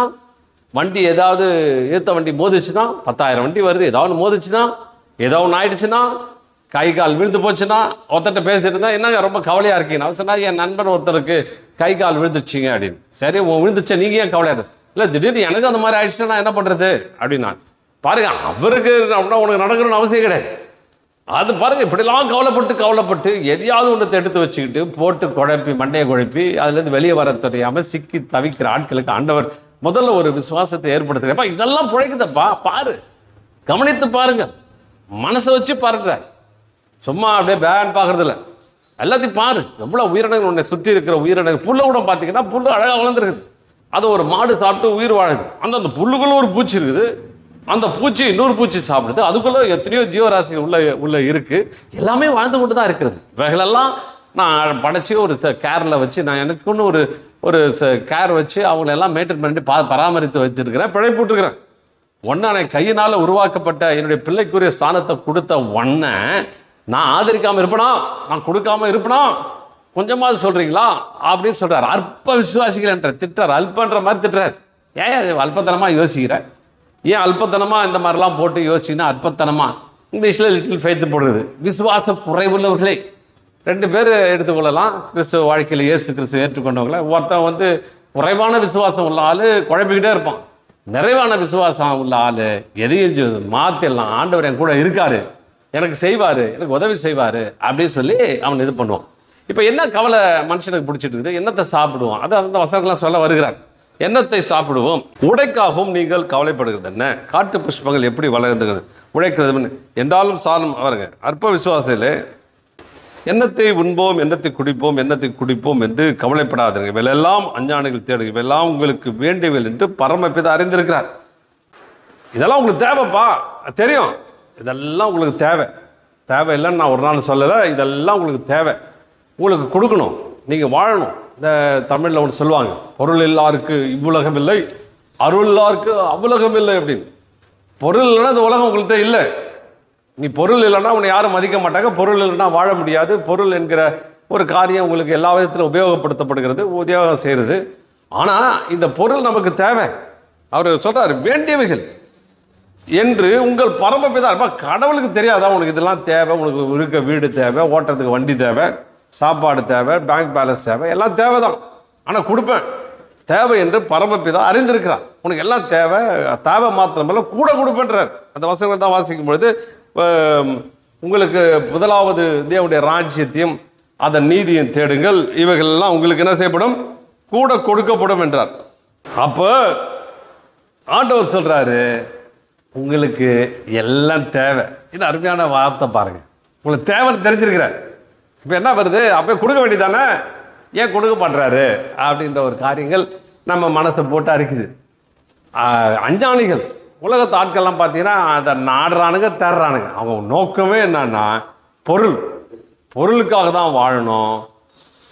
A: வண்டி ஏதாவது ஏற்ற வண்டி மோதிச்சுன்னா, 10,000 வண்டி வருது, ஏதாவது மோதிச்சுன்னா, ஏதோ ஒன்று ஆயிடுச்சுன்னா, கை கால் விழுந்து போச்சுன்னா, ஒருத்தட்ட பேசிட்டு இருந்தா, என்னங்க ரொம்ப கவலையாக இருக்கீங்க? அவர் சொன்னால், என் நண்பன் ஒருத்தருக்கு கை கால் விழுந்துச்சிங்க அப்படின்னு. சரி, விழுந்துச்சா, நீங்கள் ஏன் கவலையாக இருக்கு? இல்லை, திடீர்னு எனக்கு அந்த மாதிரி ஆயிடுச்சுன்னா நான் என்ன பண்ணுறது அப்படின்னா, பாருங்க, அவருக்கு அப்படின்னா உனக்கு நடக்கணும்னு அவசியம் கிடையாது. அது பாருங்கள், இப்படிலாம் கவலைப்பட்டு எதையாவது ஒன்று எடுத்து வச்சுக்கிட்டு போட்டு குழப்பி மண்டையை குழப்பி அதுலேருந்து வெளியே வர தெரியாமல் சிக்கி தவிக்கிற ஆட்களுக்கு ஆண்டவர் முதல்ல ஒரு விசுவாசத்தை ஏற்படுத்துகிறப்பா. இதெல்லாம் பிழைக்குதப்பா, பாரு, கவனித்து பாருங்கள், மனசை வச்சு பாருங்கிறார். சும்மா அப்படியே பேன் பார்க்குறதில்ல, எல்லாத்தையும் பாரு. எவ்வளோ உயிரினங்கள் உன்னை சுற்றி இருக்கிற உயிரினங்கள். புல்லை கூட பார்த்தீங்கன்னா புல்லு அழகாக வளர்ந்துருக்குது. அதை ஒரு மாடு சாப்பிட்டு உயிர் வாழுது. அந்த புல்லுக்குள்ளே ஒரு பூச்சி இருக்குது, அந்த பூச்சி இன்னொரு பூச்சி சாப்பிடுது. அதுக்குள்ளே எத்தனையோ ஜீவராசிகள் உள்ள இருக்குது. எல்லாமே வாழ்ந்து கொண்டு தான் இருக்கிறது. இவைகளெல்லாம் நான் படைச்சி ஒரு கேரில் வச்சு, நான் எனக்குன்னு ஒரு கேர் வச்சு அவங்களெல்லாம் மெயின்டைன் பண்ணி பராமரித்து வைத்திருக்கிறேன், பிழைப்புட்டுருக்கிறேன். ஒன்றை கையினால் உருவாக்கப்பட்ட என்னுடைய பிள்ளைக்குரிய ஸ்தானத்தை கொடுத்த ஒன்றை நான் ஆதரிக்காமல் இருப்பனா, நான் கொடுக்காமல் இருப்பனா, கொஞ்சமாவது சொல்கிறீங்களா அப்படின்னு சொல்கிறார். அற்ப விசுவாசிகள் என்ற திட்டுறார், அல்பன்ற மாதிரி திட்டுறார். ஏன் அல்பத்தனமாக யோசிக்கிறேன்? ஏன் அல்பத்தனமாக இந்த மாதிரிலாம் போட்டு யோசிச்சிங்கன்னா அற்பத்தனமாக? இங்கிலீஷில் லிட்டில் ஃபெய்த் போடுறது. விசுவாச குறைவுள்ளவர்களே 2 பேர் எடுத்துக்கொள்ளலாம். கிறிஸ்துவ வாழ்க்கையில் இயேசு கிறிஸ்துவ ஏற்றுக்கொண்டவங்கள. ஒருத்தன் குறைவான விசுவாசம் உள்ள ஆள் குழப்பிக்கிட்டே இருப்பான். நிறைவான விசுவாசம் உள்ள ஆள் எதையும் மாற்றிடலாம், ஆண்டவர் என் கூட இருக்கார், எனக்கு செய்வார், எனக்கு உதவி செய்வார் அப்படின்னு சொல்லி அவன் இது பண்ணுவான். இப்போ என்ன கவலை மனுஷனுக்கு பிடிச்சிட்டு இருக்குது? என்னத்தை சாப்பிடுவோம்? அதை அந்த வசனங்கள்லாம் சொல்ல வருகிறார். எண்ணத்தை சாப்பிடுவோம். உடைக்காகவும் நீங்கள் கவலைப்படுகிறது என்ன? காட்டு புஷ்பங்கள் எப்படி வளர்ந்துகிறது உழைக்கிறது என்றாலும் சாலம் அவருங்க. அற்ப விசுவாசத்தில் எண்ணத்தை உண்போம், எண்ணத்தை குடிப்போம், எண்ணத்தை குடிப்போம் என்று கவலைப்படாதீங்க. இவையெல்லாம் அஞ்ஞானிகள் தேடுங்க, இவையெல்லாம் உங்களுக்கு வேண்டியவை என்று பரமபிதா அறிந்திருக்கிறார். இதெல்லாம் உங்களுக்கு தேவைப்பா, தெரியும். இதெல்லாம் உங்களுக்கு தேவையில்லைன்னு நான் ஒரு நாள் சொல்லலை. இதெல்லாம் உங்களுக்கு தேவை, உங்களுக்கு கொடுக்கணும், நீங்கள் வாழணும். இந்த தமிழில் ஒன்று சொல்லுவாங்க, பொருள் எல்லாருக்கு இவ்வுலகம் இல்லை, அருள் எல்லாருக்கு அவ்வுலகம் இல்லை அப்படின்னு. பொருள் இல்லைன்னா இந்த உலகம் உங்கள்கிட்ட இல்லை. நீ பொருள் இல்லைன்னா உன்னை யாரும் மதிக்க மாட்டாங்க. பொருள் இல்லைன்னா வாழ முடியாது. பொருள் என்கிற ஒரு காரியம் உங்களுக்கு எல்லா விதத்திலும் உபயோகப்படுத்தப்படுகிறது, உபயோகம் செய்கிறது. ஆனால் இந்த பொருள் நமக்கு தேவை. அவர் சொல்கிறார், வேண்டியவைகள் என்று உங்கள் பரமபிதா. கடவுளுக்கு தெரியாதா உனக்கு இதெல்லாம் தேவை, உனக்கு இருக்க வீடு தேவை, ஓட்டுறதுக்கு வண்டி தேவை, சாப்பாடு தேவை, பேங்க் பேலன்ஸ் தேவை, எல்லாம் தேவை தான். ஆனால் கொடுப்பேன் தேவை என்று பரமபிதா அறிந்திருக்கிறார். உனக்கு எல்லாம் தேவை, தேவை மாத்திரமல்ல கூட கொடுப்பேன்றார். அந்த வசனங்கள் தான் வாசிக்கும் பொழுது, உங்களுக்கு முதலாவது தேவனுடைய ராஜ்யத்தையும் அதன் நீதியும் தேடுங்கள், இவைகள் எல்லாம் உங்களுக்கு என்ன செய்யப்படும், கூட கொடுக்கப்படும் என்றார். அப்போ ஆண்டவர் சொல்றாரு, உங்களுக்கு எல்லாம் தேவை. இது அருமையான வார்த்தை பாருங்க. உங்களுக்கு தேவைன்னு தெரிஞ்சிருக்கிறார். இப்போ என்ன வருது, அப்போ கொடுக்க வேண்டியதானே, ஏன் கொடுக்க மாட்டுறாரு அப்படின்ற ஒரு காரியங்கள் நம்ம மனசை போட்டு அரிக்குது. அஞ்ஞானிகள் உலகத்து ஆட்கள்லாம் பார்த்தீங்கன்னா அதை நாடுறானுங்க, தேடுறானுங்க. அவங்க நோக்கமே என்னன்னா பொருளுக்காக தான் வாழணும்,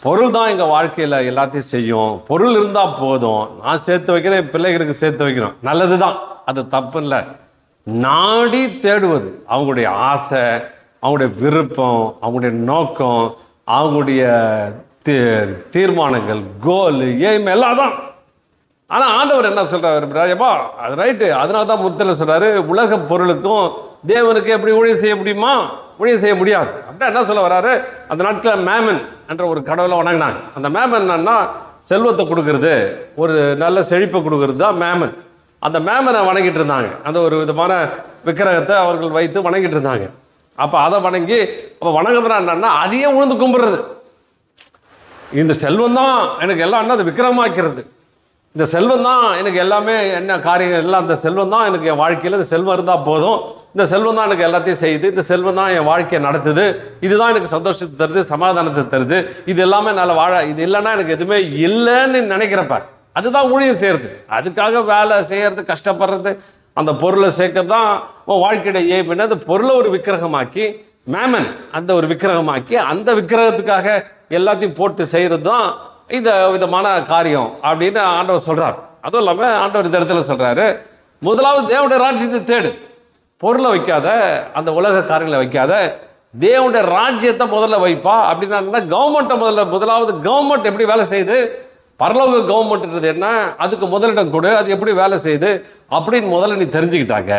A: பொருள் தான் எங்கள் வாழ்க்கையில் எல்லாத்தையும் செய்யும், பொருள் இருந்தால் போதும், நான் சேர்த்து வைக்கிறேன், என் பிள்ளைகளுக்கு சேர்த்து வைக்கிறோம், நல்லது தான், அது தப்பு இல்லை. நாடி தேடுவது அவங்களுடைய ஆசை, அவங்களுடைய விருப்பம், அவங்களுடைய நோக்கம், அவங்களுடைய தீர்மானங்கள், கோல், எய்ம் எல்லாம் தான். ஆனால் ஆண்டவர் என்ன சொல்கிறார், ராஜப்பா அது ரைட்டு. அதனால தான் முத்தில் சொல்கிறாரு, உலக பொருளுக்கும் தேவனுக்கு எப்படி ஊழியம் செய்ய முடியுமா, ஊழியம் செய்ய முடியாது. அப்படின்னா என்ன சொல்ல வர்றாரு, அந்த நாட்டில் மேமன் என்ற ஒரு கடவுளை வணங்கினாங்க. அந்த மேமன் என்னன்னா செல்வத்தை கொடுக்கறது, ஒரு நல்ல செழிப்பை கொடுக்கறது தான் மேமன். அந்த மேமனை வணங்கிட்டு இருந்தாங்க. அந்த ஒரு விதமான விக்கிரகத்தை அவர்கள் வைத்து வணங்கிட்டு இருந்தாங்க. அப்போ அதை வணங்கி, அப்போ வணங்குறதுனா என்னன்னா அதையே உழுந்து கும்பிடுறது. இந்த செல்வம் தான் எனக்கு எல்லாம், அது விக்கிரமாக்கிறது. இந்த செல்வம் தான் எனக்கு எல்லாமே, என்ன காரியங்கள் எல்லாம், அந்த செல்வம் தான் எனக்கு என் வாழ்க்கையில், இந்த செல்வம் இருந்தால் போதும், இந்த செல்வம் தான் எனக்கு எல்லாத்தையும் செய்யுது, இந்த செல்வம் தான் என் வாழ்க்கையை நடத்துது, இதுதான் எனக்கு சந்தோஷத்தை தருது, சமாதானத்தை தருது, இது எல்லாமே நல்ல வாழ, இது இல்லைன்னா எனக்கு எதுவுமே இல்லைன்னு நினைக்கிறப்ப அதுதான் ஊழியம் செய்கிறது. அதுக்காக வேலை செய்கிறது, கஷ்டப்படுறது, அந்த பொருளை சேர்க்கறது தான் உன் வாழ்க்கையோட ஏம். அந்த பொருளை ஒரு விக்கிரகமாக்கி, மேமன் அந்த ஒரு விக்கிரகமாக்கி, அந்த விக்கிரகத்துக்காக எல்லாத்தையும் போட்டு செய்கிறது தான் இந்த விதமான காரியம் அப்படின்னு ஆண்டவர் சொல்கிறார். அதுவும் இல்லாமல் ஆண்டவர் இந்த இடத்துல சொல்கிறாரு, முதலாவது தேவனுடைய ராஜ்யத்தை தேடு, பொருளை வைக்காத, அந்த உலக காரியங்களை வைக்காத, தேவனுடைய ராஜ்யத்தை முதல்ல வைப்பா. அப்படின்னா கவர்மெண்ட்டை முதலாவது கவர்மெண்ட் எப்படி வேலை செய்யுது, பரலோக கவர்மெண்ட்ன்றது என்ன, அதுக்கு முதலிடம் கொடு, அது எப்படி வேலை செய்யுது அப்படின்னு முதல்ல நீ தெரிஞ்சுக்கிட்டாங்க,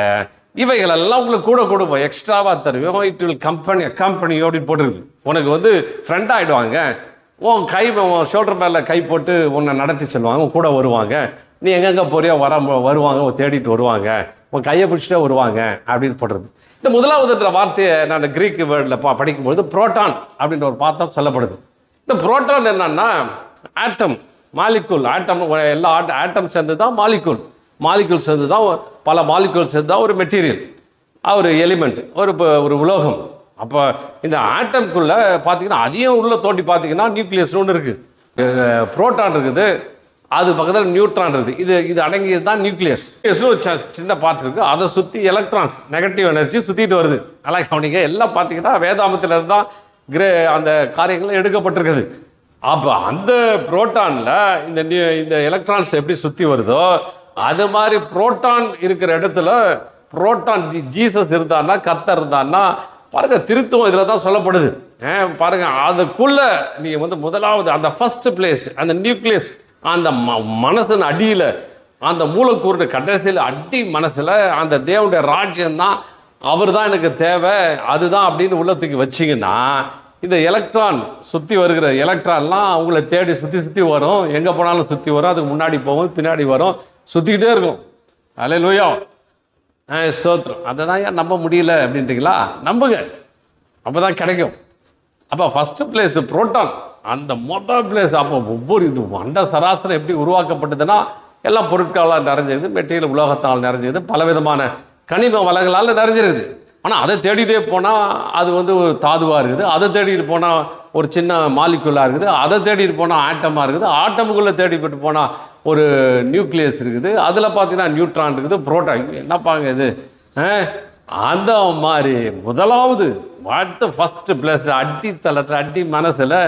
A: இவைகளெல்லாம் உங்களுக்கு கூட கொடுப்போம், எக்ஸ்ட்ராவாக தருவோம். இட் வில் கம்பெனி அப்படின்னு போட்டுருக்குது. உனக்கு ஃப்ரெண்ட் ஆகிடுவாங்க, உன் ஷோல்டர் மேலே கை போட்டு உன்னை நடத்தி செல்வாங்க, உன் கூட வருவாங்க, நீ எங்கெங்கே போறியோ வருவாங்க, தேடிட்டு வருவாங்க, உன் கையை பிடிச்சிட்டே வருவாங்க அப்படின்னு போடுறது. இந்த முதலாவதுன்ற வார்த்தையை நான் கிரீக் வேர்டில் படிக்கும்பொழுது புரோட்டான் அப்படின்ற ஒரு வார்த்தை சொல்லப்படுது. இந்த புரோட்டான் என்னன்னா ஆட்டம், மாலிகூல். ஆட்டம் எல்லா ஆட்டம் சேர்ந்து தான் மாலிகூல் சேர்ந்து தான், பல மாலிகூல் சேர்ந்து தான் ஒரு மெட்டீரியல், ஒரு எலிமெண்ட், ஒரு உலோகம். அப்போ இந்த ஆட்டம்குள்ளே பார்த்தீங்கன்னா அதையும் உள்ளே தோண்டி பார்த்தீங்கன்னா நியூக்ளியஸ்னு ஒன்று இருக்குது, புரோட்டான் இருக்குது, அது பக்கத்தில் நியூட்ரான் இருக்குது. இது அடங்கியது தான் நியூக்ளியஸ். ஒரு சின்ன பார்ட் இருக்குது, அதை சுற்றி எலக்ட்ரான்ஸ், நெகட்டிவ் எனர்ஜி சுற்றிட்டு வருது. நல்லா கவனிங்க, எல்லாம் பார்த்தீங்கன்னா வேதாமத்தில் இருந்தால் அந்த காரியங்கள் எடுக்கப்பட்டிருக்குது. அப்போ அந்த புரோட்டானில் இந்த எலக்ட்ரான்ஸ் எப்படி சுற்றி வருதோ அது மாதிரி புரோட்டான் இருக்கிற இடத்துல, புரோட்டான் ஜீசஸ் இருந்தான்னா, கர்த்தர் இருந்தான்னா பாருங்க, திருத்துவம் இதில் தான் சொல்லப்படுது. பாருங்க, அதுக்குள்ள நீங்கள் முதலாவது அந்த ஃபர்ஸ்ட் பிளேஸ், அந்த நியூக்ளியஸ், அந்த மனசின் அடியில், அந்த மூலக்கூறு கடைசியில் அடி மனசில் அந்த தேவனுடைய ராஜ்யம்தான், அவர் தான் எனக்கு தேவை, அதுதான் அப்படின்னு உள்ளத்துக்கு வச்சிங்கன்னா, இந்த எலக்ட்ரான் சுற்றி வருகிற எலக்ட்ரான்லாம் அவங்கள தேடி சுற்றி வரும், எங்கே போனாலும் சுற்றி வரும், அதுக்கு முன்னாடி போகும், பின்னாடி வரும், சுற்றிக்கிட்டே இருக்கும். அல்லேலூயா, ஸ்தோத்திரம். அதை தான் ஏன் நம்ப முடியல அப்படின்றீங்களா? நம்புங்க, அப்போ தான் கிடைக்கும். அப்போ ஃபஸ்ட்டு பிளேஸ் புரோட்டான், அந்த மொதல் பிளேஸ். அப்போ ஒவ்வொரு இது அண்ட சராசரம் எப்படி உருவாக்கப்பட்டதுன்னா, எல்லாம் பொருட்களால் நிறைஞ்சிருது, மெட்டீரியல் உலோகத்தால் நிறைஞ்சிருது, பலவிதமான கனிம வளங்களால் நிறைஞ்சிருது. ஆனால் அதை தேடிகிட்டே போனால் அது ஒரு தாதுவாக இருக்குது, அதை தேடிட்டு போனால் ஒரு சின்ன மாலிகுலாக இருக்குது, அதை தேடிட்டு போனால் ஆட்டமாக இருக்குது, ஆட்டமுக்குள்ளே தேடிப்பட்டு போனால் ஒரு நியூக்ளியஸ் இருக்குது, அதில் பார்த்தீங்கன்னா நியூட்ரான் இருக்குது, புரோட்டான். என்னப்பாங்க இது? அந்த மாதிரி முதலாவது ஃபஸ்ட்டு பிளேஸ், அடித்தளத்தில், அடி மனசில்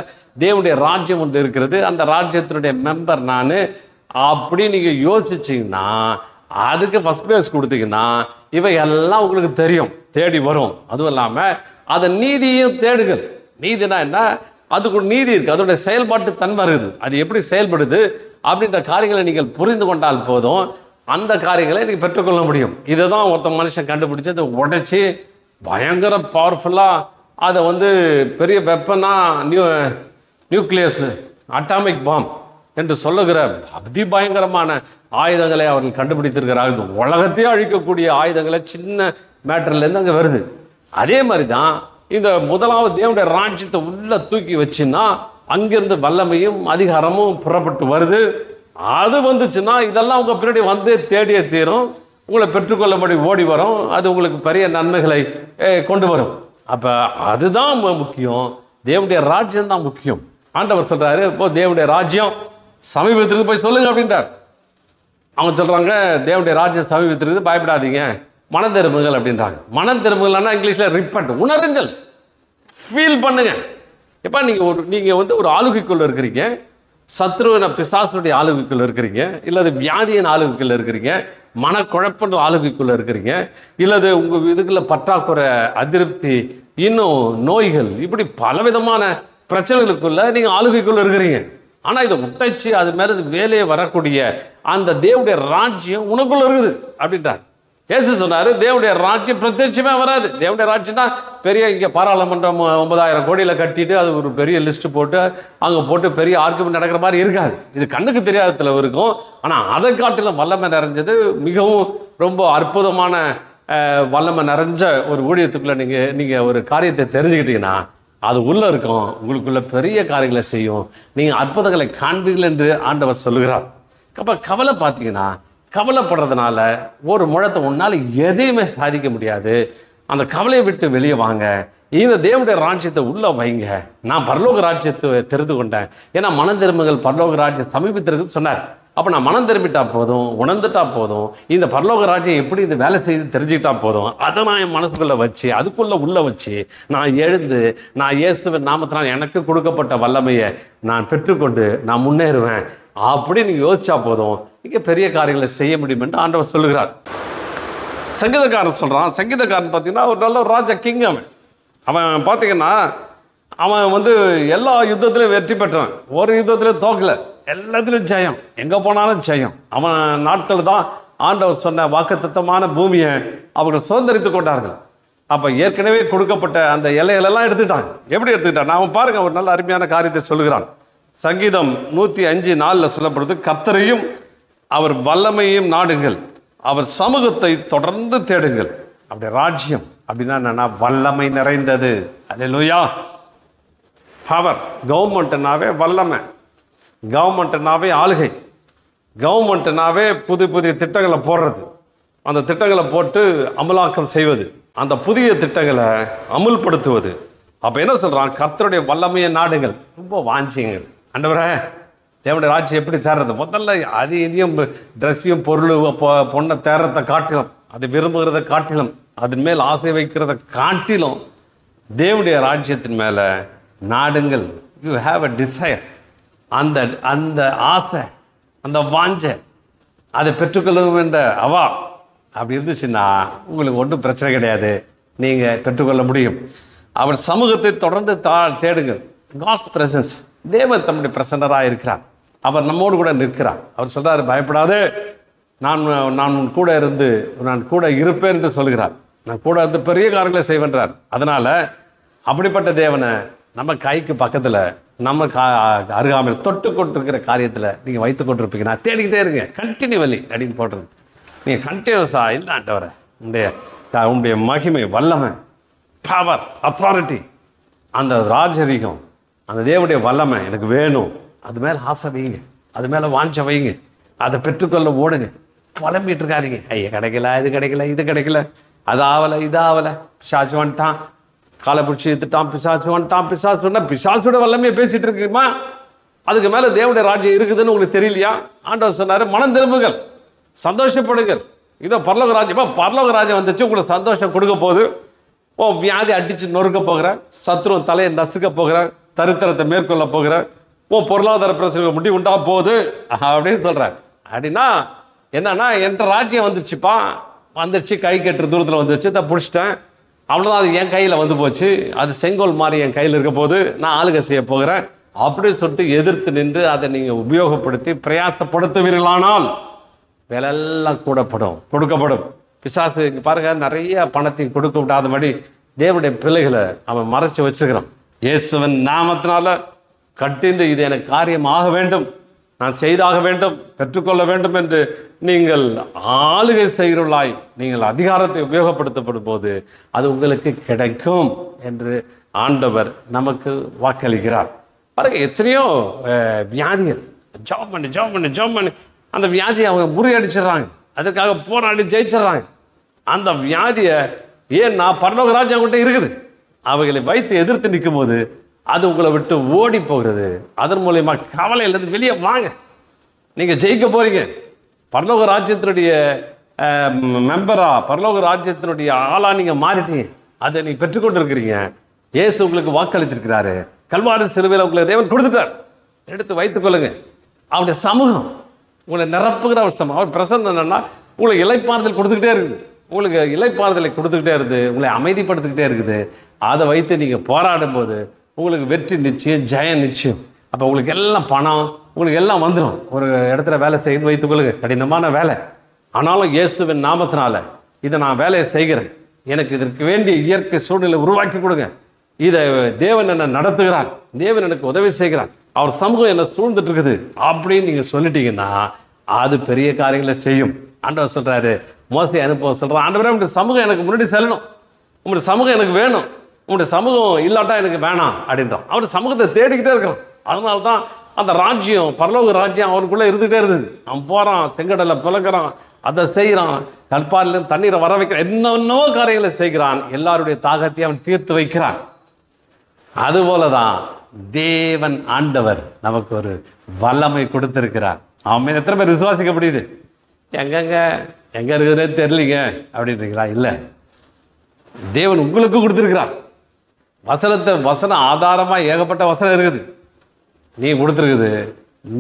A: தேவனுடைய ராஜ்யம் ஒன்று இருக்கிறது, அந்த ராஜ்யத்தினுடைய மெம்பர் நான் அப்படி நீங்கள் யோசிச்சிங்கன்னா, அதுக்கு ஃபஸ்ட் பிளேஸ் கொடுத்தீங்கன்னா இவை எல்லாம் உங்களுக்கு தெரியும், தேடி வரும். அதுவும் இல்லாமல் அதை நீதியும் தேடுகள். நீதினா என்ன? அதுக்கு ஒரு நீதி இருக்குது, அதோடைய செயல்பாட்டு தன்மை இருக்குது. அது எப்படி செயல்படுது அப்படின்ற காரியங்களை நீங்கள் புரிந்து கொண்டால் போதும், அந்த காரியங்களை நீங்கள் பெற்றுக்கொள்ள முடியும். இதை தான் ஒருத்த மனுஷன் கண்டுபிடிச்சி அதை உடைச்சி பயங்கர பவர்ஃபுல்லாக அதை வந்து பெரிய வெப்பனாக நியூக்ளியஸ் அட்டாமிக் பாம் என்று சொல்லுகிற அதிபயங்கரமான ஆயுதங்களை அவர்கள் கண்டுபிடித்திருக்கிறார்கள். உலகத்தையே அழிக்கக்கூடிய ஆயுதங்களை சின்ன மேட்டர்லேருந்து அங்கே வருது. அதே மாதிரி தான் இந்த முதலாவது தேவனுடைய ராஜ்யத்தை உள்ளே தூக்கி வச்சுன்னா அங்கிருந்து வல்லமையும் அதிகாரமும் புறப்பட்டு வருது. அது வந்துச்சுன்னா இதெல்லாம் உங்கள் பின்னாடி வந்து தேடியே தீரும், உங்களை பெற்றுக்கொள்ளபடி ஓடி வரும். அது உங்களுக்கு பெரிய நன்மைகளை கொண்டு வரும். அப்போ அதுதான் முக்கியம், தேவனுடைய ராஜ்யம் தான் முக்கியம். ஆண்டவர் சொல்கிறாரு, இப்போ தேவனுடைய ராஜ்யம் சமீபத்திற்கு போய் சொல்லுங்க அப்படின்றார். அவங்க சொல்கிறாங்க தேவனுடைய ராஜ்யம் சமீபத்திற்கு, பயப்படாதீங்க, மனம் திரும்புங்கள் அப்படின்றாங்க. மனம் திரும்புகள்னா இங்கிலீஷில் ரிப்பண்ட், உணருங்கள், ஃபீல் பண்ணுங்க. எப்போ நீங்கள் வந்து ஒரு ஆளுகைக்குள்ளே இருக்கிறீங்க, சத்ருவின பிசாசுடைய ஆளுகைக்குள்ளே இருக்கிறீங்க, இல்லது வியாதியின் ஆளுகைக்குள்ளே இருக்கிறீங்க, மனக்குழப்பன்ற ஆளுகைக்குள்ளே இருக்கிறீங்க, இல்லது உங்கள் இதுக்குள்ள பற்றாக்குறை, அதிருப்தி, இன்னும் நோய்கள், இப்படி பலவிதமான பிரச்சனைகளுக்குள்ள நீங்கள் ஆளுகைக்குள்ளே இருக்கிறீங்க. ஆனால் இதை உடைச்சி அது மேலே வேலையை வரக்கூடிய அந்த தேவனுடைய ராஜ்யம் உனக்குள்ள இருக்குது அப்படின்றார். இயேசு சொன்னார், தேவனுடைய ராஜ்யம் பிரத்யட்சமே வராது. தேவனுடைய ராஜ்யம்னா பெரிய இங்கே பாராளுமன்றம் 9,000 கோடியில் கட்டிட்டு அது ஒரு பெரிய லிஸ்ட்டு போட்டு அங்கே போட்டு பெரிய ஆர்குமெண்ட் நடக்கிற மாதிரி இருக்காது. இது கண்ணுக்கு தெரியாதத்தில் இருக்கும். ஆனால் அதை காட்டிலும் வல்லமை நிறைஞ்சது, மிகவும் ரொம்ப அற்புதமான வல்லமை நிறைஞ்ச ஒரு ஊழியத்துக்குள்ளே நீங்கள் ஒரு காரியத்தை தெரிஞ்சுக்கிட்டீங்கன்னா அது உள்ளே இருக்கும், உங்களுக்குள்ள பெரிய காரியங்களை செய்யும், நீங்கள் அற்புதங்களை காண்பீர்கள் என்று ஆண்டவர் சொல்லுகிறார். அப்போ கவலை பார்த்தீங்கன்னா, கவலைப்படுறதுனால ஒரு முழத்தை உன்னால் எதையுமே சாதிக்க முடியாது. அந்த கவலையை விட்டு வெளியே வாங்க, இந்த தேவனுடைய ராஜ்யத்தை உள்ளே வைங்க. நான் பரலோக ராஜ்யத்தை தெரிந்து கொண்டேன், ஏன்னா மனம் திரும்புங்கள் பரலோக ராஜ்யம் சமீபத்திற்கு சொன்னார். அப்போ நான் மனம் திரும்பிட்டா போதும், உணர்ந்துட்டா போதும், இந்த பரலோக ராஜ்யம் எப்படி இந்த வேலை செய்து தெரிஞ்சுக்கிட்டா போதும், அதை நான் என் மனசுக்குள்ளே வச்சு அதுக்குள்ளே உள்ளே வச்சு நான் எழுந்து நான் இயேசுவின் நாமத்தினால் எனக்கு கொடுக்கப்பட்ட வல்லமையை நான் பெற்றுக்கொண்டு நான் முன்னேறுவேன் அப்படி நீங்கள் யோசிச்சா போதும், இங்கே பெரிய காரியங்களை செய்ய முடியும் என்று ஆண்டவர் சொல்லுகிறார். சங்கீதக்காரன் சொல்கிறான், சங்கீதக்காரன் பார்த்தீங்கன்னா ஒரு நல்ல ராஜா கிங். அவன் பார்த்தீங்கன்னா அவன் வந்து எல்லா யுத்தத்திலையும் வெற்றி பெற்றவன், ஒரு யுத்தத்திலையும் தோக்கலை, எல்லாத்துலேயும் ஜெயம், எங்கே போனாலும் ஜெயம். அவன் நாட்கள் தான் ஆண்டவர் சொன்ன வாக்குத்தத்தமான பூமியை அவர்கள் சுதந்திரித்து கொண்டார்கள். அப்போ ஏற்கனவே கொடுக்கப்பட்ட அந்த எல்லைகளெல்லாம் எடுத்துட்டாங்க. எப்படி எடுத்துக்கிட்டான்? அவன் பாருங்க, ஒரு நல்ல அருமையான காரியத்தை சொல்லுகிறான். சங்கீதம் 105:4 சொல்லப்படுது, கர்த்தரையும் அவர் வல்லமையும் நாடுங்கள், அவர் சமூகத்தை தொடர்ந்து தேடுங்கள். அப்படி ராஜ்யம் அப்படின்னா என்னன்னா வல்லமை நிறைந்தது. அல்லேலூயா. பவர். கவர்மெண்ட்னாவே வல்லமை, கவர்மெண்ட்னாவே ஆளுகை, கவர்மெண்ட்னாவே புதிய திட்டங்களை போடுறது, அந்த திட்டங்களை போட்டு அமலாக்கம் செய்வது, அந்த புதிய திட்டங்களை அமுல்படுத்துவது. அப்போ என்ன சொல்கிறான்? கர்த்தருடைய வல்லமையை நாடுங்கள். ரொம்ப வாஞ்சிங்கள், ஆண்டவரே தேவனுடைய ராஜ்யம் எப்படி தேர்றது? முதல்ல அது இதையும் ட்ரெஸ்ஸையும் பொருள் பொண்ணை தேர்றதை காட்டிலும், அது விரும்புகிறத காட்டிலும், அதன் மேல் ஆசை வைக்கிறத காட்டிலும் தேவனுடைய ராஜ்யத்தின் மேலே நாடுங்கள். You have a desire. அந்த அந்த ஆசை, அந்த வாஞ்சை, அதை பெற்றுக்கொள்ளும் என்ற அவா அப்படி இருந்துச்சுன்னா உங்களுக்கு ஒன்றும் பிரச்சனை கிடையாது, நீங்கள் பெற்றுக்கொள்ள முடியும். அவர் சமூகத்தை தொடர்ந்து தேடுங்கள். God's presence. தேவன் தம்முடைய பிரசன்னராக இருக்கிறார், அவர் நம்மோடு கூட நிற்கிறார். அவர் சொல்கிறார், பயப்படாது, நான் கூட இருந்து நான் கூட இருப்பேன் என்று சொல்கிறார். நான் கூட இருந்து பெரிய காரியங்களை செய்வேன்றார். அதனால் அப்படிப்பட்ட தேவனை நம்ம கைக்கு பக்கத்தில், நம்ம அருகாமையில் தொட்டு கொண்டிருக்கிற காரியத்தில் நீங்கள் வைத்து கொண்டிருப்பீங்க. நான் தேடிக்கிட்டே இருங்க, கண்டினியூவலி அப்படின்னு போட்டுருங்க. நீங்கள் கண்டினியூஸாக இல்லாண்டவரை உங்களுடைய மகிமை, வல்லமை, பவர், அத்தாரிட்டி, அந்த ராஜரீகம், அந்த தேவனுடைய வல்லமை எனக்கு வேணும், அது மேலே ஆசை வைங்க, அது மேலே வாஞ்ச வைங்க, அதை பெற்றுக்கொள்ள ஓடுங்க. புலம்பிட்டு இருக்காதீங்க, ஐயா கிடைக்கல, இது கிடைக்கல, இது கிடைக்கல, அது ஆகலை, இது ஆகலை, பிசாசு வந்துட்டான், காலை பிடிச்சி எடுத்துட்டான், பிசாசு வந்துட்டான், பிசாசு சொன்னால் பிசாசோட வல்லமையை பேசிகிட்டு இருக்குமா? அதுக்கு மேலே தேவனுடைய ராஜ்யம் இருக்குதுன்னு உங்களுக்கு தெரியலையா? ஆண்டவர் சொன்னார், மனம் திரும்புங்கள், சந்தோஷப்படுங்கள், இதோ பரலோக ராஜ்யம். பரலோக ராஜ்யம் வந்துச்சு, உங்களுக்கு சந்தோஷம் கொடுக்க போகுது. வியாதி அடித்து நொறுக்க போகிற, சத்ரு தலையை நசுக்க போகிற, தரித்திரத்தை மேற்கொள்ள போகிற, பொருளாதார பிரச்சனை முடி உண்டா போகுது அப்படின்னு சொல்கிறார். அப்படின்னா என்னன்னா, என்ற ராஜ்யம் வந்துச்சுப்பா, வந்துருச்சு, கை கட்டுற தூரத்தில் வந்துருச்சு, இதை பிடிச்சிட்டேன், அவ்வளோதான், அது என் கையில் வந்து போச்சு, அது செங்கோல் மாதிரி என் கையில் இருக்க போது, நான் ஆளுகை செய்ய போகிறேன் அப்படி சொல்லிட்டு எதிர்த்து நின்று அதை நீங்கள் உபயோகப்படுத்தி பிரயாசப்படுத்துவீர்களானால் விலையெல்லாம் கொடுக்கப்படும். பிசாசு இங்கே பாருங்கள், நிறைய பணத்தையும் கொடுக்க விடாதபடி தேவனுடைய பிள்ளைகளை அவன் மறைச்சி வச்சுக்கிறான். இயேசுவின் நாமத்தினால கட்டிந்து இது எனக்கு காரியம் ஆக வேண்டும், நான் செய்தாக வேண்டும், பெற்றுக்கொள்ள வேண்டும் என்று நீங்கள் ஆளுகை செய்கிறவர்களாய் நீங்கள் அதிகாரத்தை உபயோகப்படுத்தப்படும் போது அது உங்களுக்கு கிடைக்கும் என்று ஆண்டவர் நமக்கு வாக்களிக்கிறார். பாருங்க, எத்தனையோ வியாதிகள் ஜாப் பண்ணி அந்த வியாதியை அவங்க முறியடிச்சிடுறாங்க, அதுக்காக போராடி ஜெயிச்சிடுறாங்க. அந்த வியாதியை ஏன்னா பரலோக ராஜ்யம் அவங்கள்ட்ட இருக்குது, அவைகளை வைத்து எதிர்த்து நிற்கும் போது அது உங்களை விட்டு ஓடி போகிறது. அதன் மூலயமா கவலையிலேருந்து வெளியே வாங்க, நீங்கள் ஜெயிக்க போகிறீங்க. பரலோக ராஜ்யத்தினுடைய மெம்பரா, பரலோக ராஜ்யத்தினுடைய ஆளா நீங்கள் மாறிட்டீங்க, அதை நீங்கள் பெற்றுக்கொண்டு இருக்கிறீங்க. இயேசு உங்களுக்கு வாக்களித்திருக்கிறாரு, கல்வாரி சிலுவையில் உங்களை தேவன் கொடுத்துட்டார். எடுத்து வைத்துக்கொள்ளுங்க. அவருடைய சமூகம் உங்களை நிரப்புகிற ஒரு சமூகம். அவர் பிரசன்னம் என்னன்னா உங்களுக்கு இளைப்பாறுதல் கொடுத்துக்கிட்டே இருக்குது, உங்களுக்கு இளைப்பாறுதலை கொடுத்துக்கிட்டே இருக்குது, உங்களை அமைதிப்படுத்திக்கிட்டே இருக்குது. அதை வைத்து நீங்கள் போராடும் போது உங்களுக்கு வெற்றி நிச்சயம், ஜெயம் நிச்சயம். அப்போ உங்களுக்கு எல்லாம் பணம், உங்களுக்கு எல்லாம் வந்துடும். ஒரு இடத்துல வேலை செய்து வைத்துக்கொள்ளுங்க, கடினமான வேலை, ஆனாலும் இயேசுவின் நாமத்தினால இதை நான் வேலையை செய்கிறேன், எனக்கு இதற்கு வேண்டிய இயற்கை சூழ்நிலை உருவாக்கி கொடுங்க, இதை தேவன் என்னை நடத்துகிறார், தேவன் எனக்கு உதவி செய்கிறார், அவர் சமூகம் என்னை சூழ்ந்துட்டு இருக்குது அப்படின்னு நீங்கள் சொல்லிட்டீங்கன்னா அது பெரிய காரியங்களை செய்யும். ஆண்டவர் சொல்கிறாரு, மோசே அனுப்ப சொல்கிறார், ஆண்டவரே உங்களுடைய சமூகம் எனக்கு முன்னாடி செல்லணும், உங்களுடைய சமூகம் எனக்கு வேணும், உங்களுடைய சமூகம் இல்லாட்டா எனக்கு வேணாம் அப்படின்றான். அவருடைய சமூகத்தை தேடிக்கிட்டே இருக்கிறான். அதனால தான் அந்த ராஜ்யம், பரலோக ராஜ்யம் அவனுக்குள்ளே இருந்துகிட்டே இருந்தது. அவன் போகிறான், செங்கடலை பிளக்கிறான், அதை செய்கிறான், கல்பாரிலேருந்து தண்ணீரை வர வைக்கிறான், என்னென்னோ காரியங்களை செய்கிறான், எல்லாருடைய தாகத்தையும் அவன் தீர்த்து வைக்கிறான். அதுபோல தான் தேவன் ஆண்டவர் நமக்கு ஒரு வல்லமை கொடுத்திருக்கிறார். அவன் எத்தனை பேர் விசுவாசிக்க முடியுது? எங்கே இருக்குதுன்னே தெரியலீங்க அப்படின்றீங்களா? இல்லை, தேவன் உங்களுக்கு கொடுத்துருக்கிறார். வசனம் ஆதாரமாக ஏகப்பட்ட வசனம் இருக்குது, நீங்கள் கொடுத்துருக்குது,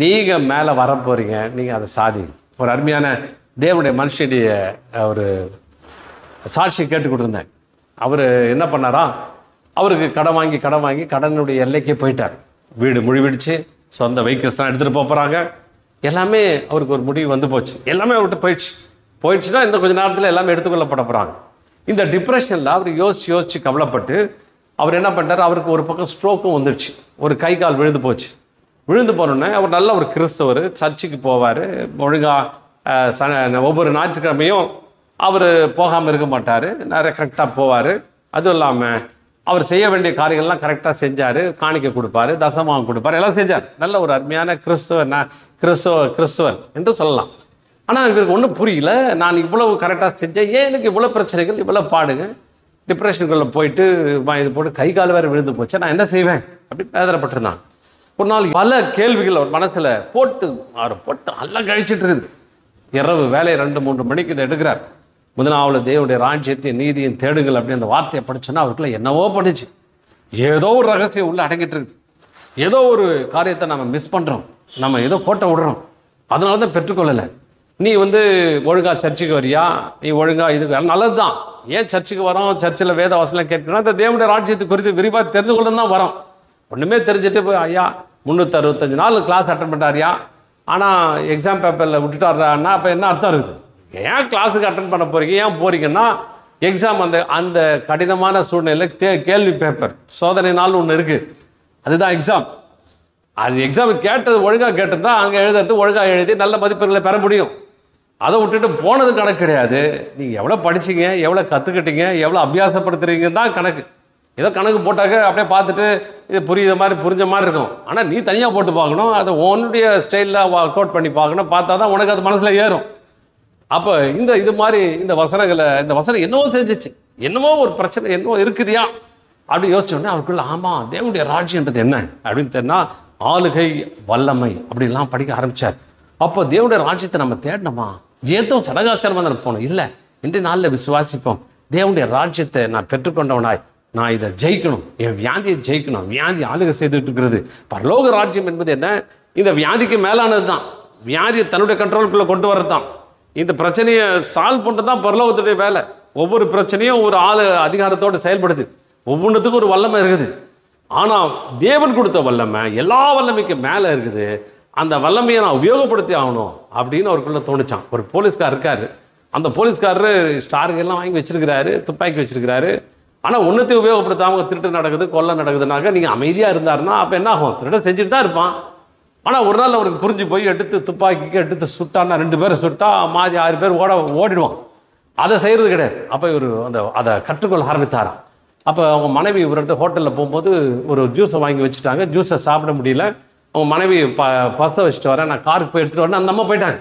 A: நீங்கள் மேலே வர போகிறீங்க, நீங்கள் அதை சாதிங்க. ஒரு அருமையான தேவனுடைய மனுஷனுடைய ஒரு சாட்சியை கேட்டு கொடுத்துருந்தேன். அவர் என்ன பண்ணாரா, அவருக்கு கடன் வாங்கி கடனுடைய எல்லைக்கே போயிட்டார். வீடு முழுவிடுச்சு, சொந்த வெஹிக்கிள்ஸ்லாம் எடுத்துகிட்டு போகிறாங்க, எல்லாமே அவருக்கு ஒரு முடிவு வந்து போச்சு, எல்லாமே அவர்கிட்ட போயிடுச்சுன்னா இன்னும் கொஞ்சம் நேரத்தில் எல்லாமே எடுத்துக்கொள்ளப்பட போகிறாங்க. இந்த டிப்ரெஷனில் அவர் யோசித்து கவலைப்பட்டு அவர் என்ன பண்ணிட்டார், அவருக்கு ஒரு பக்கம் ஸ்ட்ரோக்கும் வந்துடுச்சு, ஒரு கை கால் விழுந்து போச்சு. விழுந்து போனோடனே அவர் நல்ல ஒரு கிறிஸ்தவர், சர்ச்சுக்கு போவார் ஒழுங்காக, ஒவ்வொரு ஞாயிற்றுக்கிழமையும் அவர் போகாமல் இருக்க மாட்டார், நிறைய கரெக்டாக போவார். அதுவும் இல்லாமல் அவர் செய்ய வேண்டிய காரியங்கள்லாம் கரெக்டாக செஞ்சார், காணிக்கை கொடுப்பார், தசமாகம் கொடுப்பார், எல்லாம் செஞ்சார். நல்ல ஒரு அருமையான கிறிஸ்தவர் என்று சொல்லலாம். ஆனால் இவருக்கு ஒன்றும் புரியல, நான் இவ்வளவு கரெக்டாக செஞ்சேன், ஏன் எனக்கு இவ்வளோ பிரச்சனைகள், இவ்வளோ பாடுங்க, டிப்ரெஷனுக்குள்ளே போயிட்டு இது போட்டு கை கால் வேறு விழுந்து போச்சு, நான் என்ன செய்வேன் அப்படி பேதரப்பட்டிருந்தான். ஒரு நாள் பல கேள்விகள் அவர் மனசில் போட்டு எல்லாம் கழிச்சிட்டு இருக்குது. இரவு வேலை 2-3 மணிக்கு இதை எடுக்கிறார். முதலாவது தேவனுடைய ராஜ்யத்தையும் நீதியும் தேடுங்கள் அப்படின்னு அந்த வார்த்தையை படிச்சோன்னா அவருக்குள்ள என்னவோ படிச்சு, ஏதோ ஒரு ரகசியம் உள்ள அடங்கிட்டு இருக்குது, ஏதோ ஒரு காரியத்தை நம்ம மிஸ் பண்ணுறோம், நம்ம ஏதோ கோட்டை விடுறோம், அதனால தான் பெற்றுக்கொள்ளலை. நீ ஒழுங்காக சர்ச்சுக்கு வரியா, நீ ஒழுங்காக இதுக்கு நல்லது தான், ஏன் சர்ச்சுக்கு வரோம், சர்ச்சில் வேத வாசலாம் கேட்கணும், இந்த தேவனுடைய ராஜ்யத்தை குறித்து விரிவாக தெரிந்து கொள்ள தான் வரோம். ஒன்றுமே தெரிஞ்சுட்டு போய் ஐயா 365 நாள் கிளாஸ் அட்டன் பண்ணுறாரியா, ஆனால் எக்ஸாம் பேப்பரில் விட்டுட்டாருன்னா அப்போ என்ன அர்த்தம் இருக்குது? ஏன் கிளாஸுக்கு அட்டன் பண்ண போகிறீங்க, ஏன் போகிறீங்கன்னா எக்ஸாம் அந்த கடினமான சூழ்நிலையில் கேள்வி பேப்பர் சோதனை நாள் ஒன்று இருக்குது, அதுதான் எக்ஸாம். அது எக்ஸாம் கேட்டது ஒழுங்காக கேட்டிருந்தா அங்கே எழுதுறது ஒழுங்காக எழுதி நல்ல மதிப்பெண்களை பெற முடியும். அதை விட்டுட்டு போனது கணக்கு கிடையாது. நீங்கள் எவ்வளோ படிச்சிங்க, எவ்வளோ கற்றுக்கிட்டீங்க, எவ்வளோ அபியாசப்படுத்துறீங்கன்னு தான் கணக்கு. ஏதோ கணக்கு போட்டாக்க அப்படியே பார்த்துட்டு இது புரிஞ்ச மாதிரி இருக்கும். ஆனால் நீ தனியாக போட்டு பார்க்கணும், அதை உன்னுடைய ஸ்டைலில் ஒர்க் அவுட் பண்ணி பார்க்கணும், பார்த்தா தான் உனக்கு அது மனசில் ஏறும். அப்போ இது மாதிரி இந்த வசனம் என்னவோ செஞ்சிச்சு, என்னவோ ஒரு பிரச்சனை என்னவோ இருக்குதியா அப்படி யோசிச்சோடனே அவருக்குள்ள ஆமாம் தேவனுடைய ராஜ்யன்றது என்ன அப்படின்னு தெரினா ஆளுகை வல்லமை அப்படின்லாம் படிக்க ஆரம்பித்தார். அப்போ தேவனுடைய ராஜ்யத்தை நம்ம தேடணுமா, ஏதோ சடகாச்சாரமாக தான் போகணும், இல்லை இன்றைய நாளில் விசுவாசிப்போம், தேவனுடைய ராஜ்யத்தை நான் பெற்றுக்கொண்டவனாய் நான் இதை ஜெயிக்கணும், என் வியாதியை ஜெயிக்கணும், வியாதி ஆளுகை செய்துட்டு இருக்கிறது. பரலோக ராஜ்யம் என்பது என்ன, இந்த வியாதிக்கு மேலானது தான், வியாதியை தன்னுடைய கண்ட்ரோலுக்குள்ளே கொண்டு வரது தான், இந்த பிரச்சனையை சால்வ் பண்ணுறது தான் பரலோகத்துடைய வேலை. ஒவ்வொரு பிரச்சனையும் ஒரு ஆள் அதிகாரத்தோடு செயல்படுது, ஒவ்வொன்றுத்துக்கும் ஒரு வல்லமை இருக்குது. ஆனால் தேவன் கொடுத்த வல்லமை எல்லா வல்லமைக்கும் மேலே இருக்குது. அந்த வல்லமையை நான் உபயோகப்படுத்தி ஆகணும் அப்படின்னு அவருக்குள்ளே தோணுச்சான். ஒரு போலீஸ்கார் இருக்கார், அந்த போலீஸ்காரரு ஸ்டாருங்கெல்லாம் வாங்கி வச்சிருக்கிறாரு, துப்பாக்கி வச்சிருக்கிறாரு. ஆனால் ஒன்றுத்தையும் உபயோகப்படுத்தாமல் திருட்டு நடக்குது, கொள்ளை நடக்குதுனாக்க நீங்கள் அமைதியாக இருந்தாருன்னா அப்போ என்ன ஆகும்? திருட செஞ்சுட்டு தான் இருப்பான். ஆனால் ஒரு நாள் அவருக்கு புரிஞ்சு போய் எடுத்து துப்பாக்கிக்கு எடுத்து சுட்டான்னா 2 பேரை சுட்டா மாதி 6 பேர் ஓடிடுவான். அதை செய்கிறது கிடையாது. அப்போ இவர் அதை கற்றுக்கொள்ள ஆரம்பித்தாராம். அப்போ அவங்க மனைவி ஒரு இடத்துல ஹோட்டலில் போகும்போது ஒரு ஜூஸை வாங்கி வச்சுட்டாங்க. ஜூஸை சாப்பிட முடியல. அவங்க மனைவி பசை வச்சுட்டு வரேன், நான் காருக்கு போய் எடுத்துகிட்டு வரேன், அந்த அம்மா போயிட்டாங்க.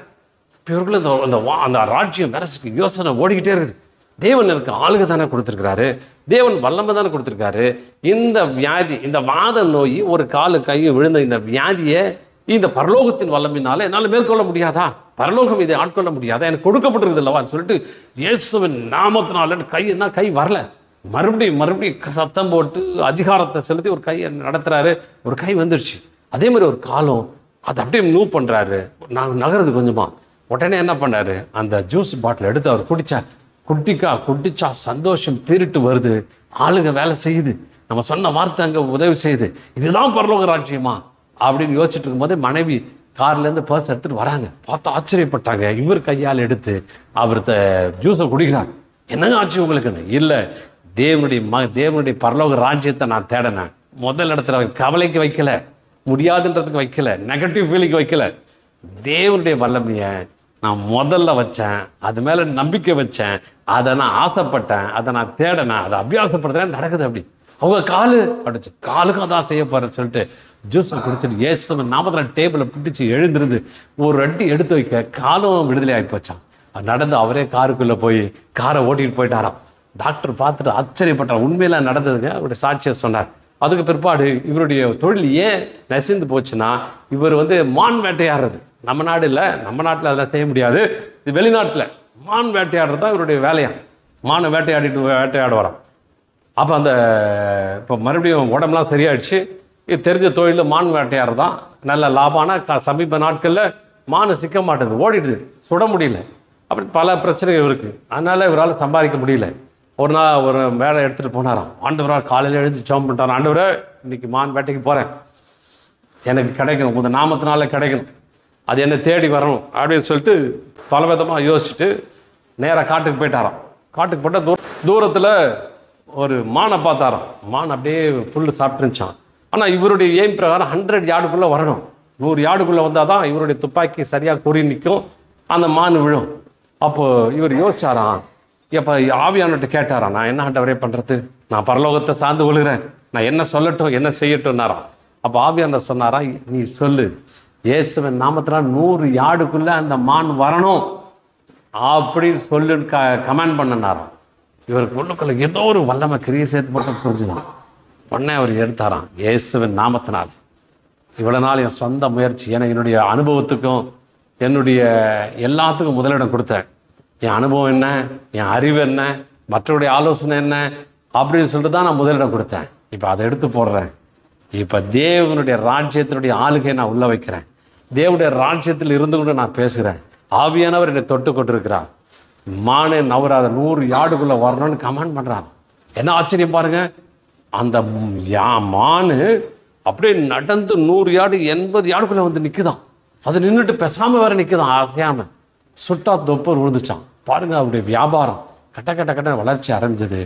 A: இப்போ இவர்களுக்கு அந்த ராஜ்யம் வரசுக்கு யோசனை ஓடிக்கிட்டே இருக்குது. தேவன் எனக்கு ஆளுகை தானே கொடுத்துருக்கிறாரு, தேவன் வல்லமை தானே கொடுத்துருக்காரு. இந்த வியாதி, இந்த வாத நோய், ஒரு காலு கையும் விழுந்த இந்த வியாதியை இந்த பரலோகத்தின் வல்லமையினால என்னால் மேற்கொள்ள முடியாதா? பரலோகம் இதை ஆட்கொள்ள முடியாதா? எனக்கு கொடுக்கப்பட்டிருக்குது இல்லவான்னு சொல்லிட்டு இயேசுவின் நாமத்தினால கை வரல. மறுபடியும் சத்தம் போட்டு அதிகாரத்தை செலுத்தி ஒரு கையை நடத்துகிறாரு. ஒரு கை வந்துடுச்சு. அதே மாதிரி ஒரு காலம் அதை அப்படியே மூவ் பண்ணுறாரு. நாங்கள் நகருது கொஞ்சமாக. உடனே என்ன பண்ணார், அந்த ஜூஸ் பாட்டில் எடுத்து அவர் குடிச்சா சந்தோஷம் பீரிட்டு வருது. ஆளுங்க வேலை செய்யுது, நம்ம சொன்ன வார்த்தை அங்கே உதவி செய்யுது. இதுதான் பரலோக ராஜ்யமா அப்படின்னு யோசிச்சுட்டு இருக்கும்போது மனைவி கார்லேருந்து பர்ஸ் எடுத்துகிட்டு வராங்க. பார்த்து ஆச்சரியப்பட்டாங்க. இவர் கையால் எடுத்து அவர்கிட்ட ஜூஸை குடிக்கிறாங்க. என்னங்க ஆச்சு உங்களுக்குன்னு? இல்லை, தேவனுடைய பரலோக ராஜ்யத்தை நான் தேடினேன். முதல் இடத்துல கவலைக்கு வைக்கல, முடியாதுன்றதுக்கு வைக்கல, நெகட்டிவ் ஃபீலிங்கு வைக்கல. தேவனுடைய வல்லமையை நான் முதல்ல வச்சேன், அது மேலே நம்பிக்கை வச்சேன், அதை நான் ஆசைப்பட்டேன், அதை நான் தேடினேன், அதை அபியாசப்படுத்துறேன், நடக்குது. அப்படி அவங்க காலு அடிச்சு காலுக்கும் அதான் செய்ய போகிறேன்னு சொல்லிட்டு ஜூஸை குடிச்சிட்டு இயேசுவின் நாமத்தில் டேபிளை பிடிச்சி எழுந்திருந்து ஒரு அடி எடுத்து வைக்க காலும் விடுதலை ஆகி போச்சான். நடந்து அவரே காருக்குள்ளே போய் காரை ஓட்டிகிட்டு போயிட்டாராம். டாக்டர் பார்த்துட்டு ஆச்சரியப்பட்டார். உண்மையில நடந்ததுங்க. அவருடைய சாட்சியை சொன்னார். அதுக்கு பிற்பாடு இவருடைய தொழில் ஏன் நசிந்து போச்சுன்னா, இவர் மான் வேட்டையாடுறது. நம்ம நாடு இல்லை, நம்ம நாட்டில் அதெல்லாம் செய்ய முடியாது. இது வெளிநாட்டில் மான் வேட்டையாடுறது தான் இவருடைய வேலையாம். மானை வேட்டையாடுவாராம். அப்போ இப்போ மறுபடியும் உடம்புலாம் சரியாயிடுச்சு. இது தெரிஞ்ச தொழில் மான் வேட்டையாடுறது தான். நல்ல லாபம்னா சமீப நாட்களில் மான் சிக்க மாட்டேது, ஓடிடுது, சுட முடியல. அப்படி பல பிரச்சனைகள் இருக்குது. அதனால் இவரால் சம்பாதிக்க முடியல. ஒரு நாள் ஒரு வேலை எடுத்துகிட்டு போனாராம். ஆண்டவராக காலையில் எழுந்து ஜெபம் பண்ணிட்டார். ஆண்டவரே, இன்றைக்கி மான் வேட்டைக்கு போகிறேன், எனக்கு கிடைக்கணும், உங்கள் நாமத்தினால கிடைக்கணும், அது என்னை தேடி வரணும் அப்படின்னு சொல்லிட்டு பலவிதமாக யோசிச்சுட்டு நேராக காட்டுக்கு போயிட்டாராம். காட்டுக்கு போட்டால் தூரத்தில் ஒரு மானை பார்த்தாராம். மான் அப்படியே புல் சாப்பிட்டுருந்துச்சான். ஆனால் இவருடைய எய்ம் பிரகாரம் 100 யார்டுக்குள்ளே வரணும். 100 யார்டுக்குள்ளே வந்தால் தான் இவருடைய துப்பாக்கி சரியாக குறி நிற்கும், அந்த மான் விழும். அப்போது இவர் யோசிச்சாராம். இப்போ ஆவியானவர்கிட்ட கேட்டாராம், நான் என்ன ஆண்டவரே பண்ணுறது, நான் பரலோகத்தை சார்ந்து விழுகிறேன், நான் என்ன சொல்லட்டும், என்ன செய்யட்டும்னாராம். அப்போ ஆவியானவர் சொன்னாரா, நீ சொல்லு, இயேசுவின் நாமத்தில் 100 யார்டுக்குள்ளே அந்த மான் வரணும் அப்படின்னு சொல்லுன்னு கமெண்ட் பண்ணினாராம். இவருக்கு உள்ளுக்குள்ள ஏதோ ஒரு வல்லமை கிரியை சேர்த்து மட்டும் புரிஞ்சுதான். உடனே அவர் எடுத்தாராம், இயேசுவின் நாமத்தினால் இவ்வளோ நாள் என் சொந்த முயற்சி, ஏன்னா என்னுடைய அனுபவத்துக்கும் என்னுடைய எல்லாத்துக்கும் முதலிடம் கொடுத்தேன். என் அனுபவம் என்ன, என் அறிவு என்ன, மற்றவருடைய ஆலோசனை என்ன அப்படின்னு சொல்லிட்டு தான் நான் முதலிடம் கொடுத்தேன். இப்போ அதை எடுத்து போடுறேன். இப்போ தேவனுடைய ராஜ்யத்தினுடைய ஆளுகை நான் உள்ளே வைக்கிறேன். தேவனுடைய ராஜ்யத்தில் இருந்து கொண்டு நான் பேசுகிறேன். ஆவியானவர் என்னை தொட்டு கொண்டிருக்கிறார். மானே நவராத 100 யார்டுக்குள்ளே வரணும்னு கமெண்ட் பண்ணுறாங்க. என்ன ஆச்சரியம் பாருங்கள், அந்த மானு அப்படியே நடந்து 100 யார்டு 80 யார்டுக்குள்ளே நிற்குதான். அது நின்றுட்டு பேசாமல் வேறு நிற்குதான், அசையாமல். சுட்டா தொப்பர் விழுந்துச்சான். பாருங்கள், அவருடைய வியாபாரம் கட்ட வளர்ச்சி அடைஞ்சது.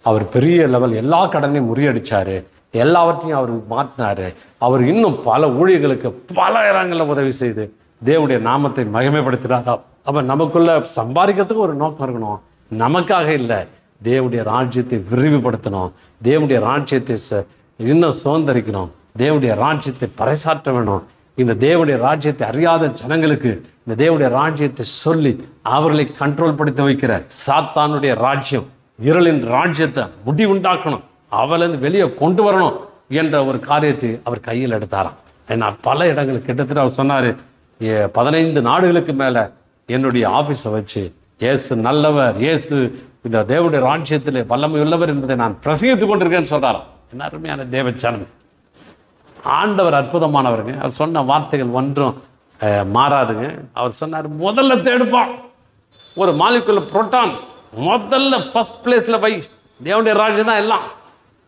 A: அவர் பெரிய லெவல் எல்லா கடனையும் முறியடித்தார், எல்லாவற்றையும் அவர் மாற்றினார். அவர் இன்னும் பல ஊழியர்களுக்கு பல இடங்களில் உதவி செய்து தேவனுடைய நாமத்தை மகிமைப்படுத்தினார். அப்போ நமக்குள்ளே சம்பாதிக்கிறதுக்கு ஒரு நோக்கம் இருக்கணும், நமக்காக இல்லை, தேவனுடைய ராஜ்யத்தை விரிவுபடுத்தணும், தேவனுடைய ராஜ்யத்தை இன்னும் சுதந்திரிக்கணும், தேவனுடைய ராஜ்யத்தை பறைசாற்ற வேணும். இந்த தேவனுடைய ராஜ்யத்தை அறியாத ஜனங்களுக்கு இந்த தேவனுடைய ராஜ்யத்தை சொல்லி அவர்களை கண்ட்ரோல் படுத்த வைக்கிற சாத்தானுடைய ராஜ்யம், இருளின் ராஜ்யத்தை முடிவுண்டாக்கணும், அவலேருந்து வெளியே கொண்டு வரணும் என்ற ஒரு காரியத்தை அவர் கையில் எடுத்தாராம். ஏன்னா பல இடங்களுக்கு கிட்டத்தட்ட அவர் சொன்னார், 15 நாடுகளுக்கு மேலே என்னுடைய ஆஃபீஸை வச்சு இயேசு நல்லவர், இயேசு இந்த தேவனுடைய ராஜ்யத்தில் வல்லமை உள்ளவர் என்பதை நான் பிரசங்கித்து கொண்டிருக்கேன்னு சொல்கிறாராம். என்ன அருமையான தேவச்சனம். ஆண்டவர் அற்புதமானவருங்க. அவர் சொன்ன வார்த்தைகள் ஒன்றும் மாறாதுங்க. அவர் சொன்னார், முதல்ல தேடுப்பான் ஒரு மாலிகுலர் புரோட்டான் முதல்ல ஃபர்ஸ்ட் பிளேஸில் வை. தேவனுடைய ராஜ்யம் தான் எல்லாம்.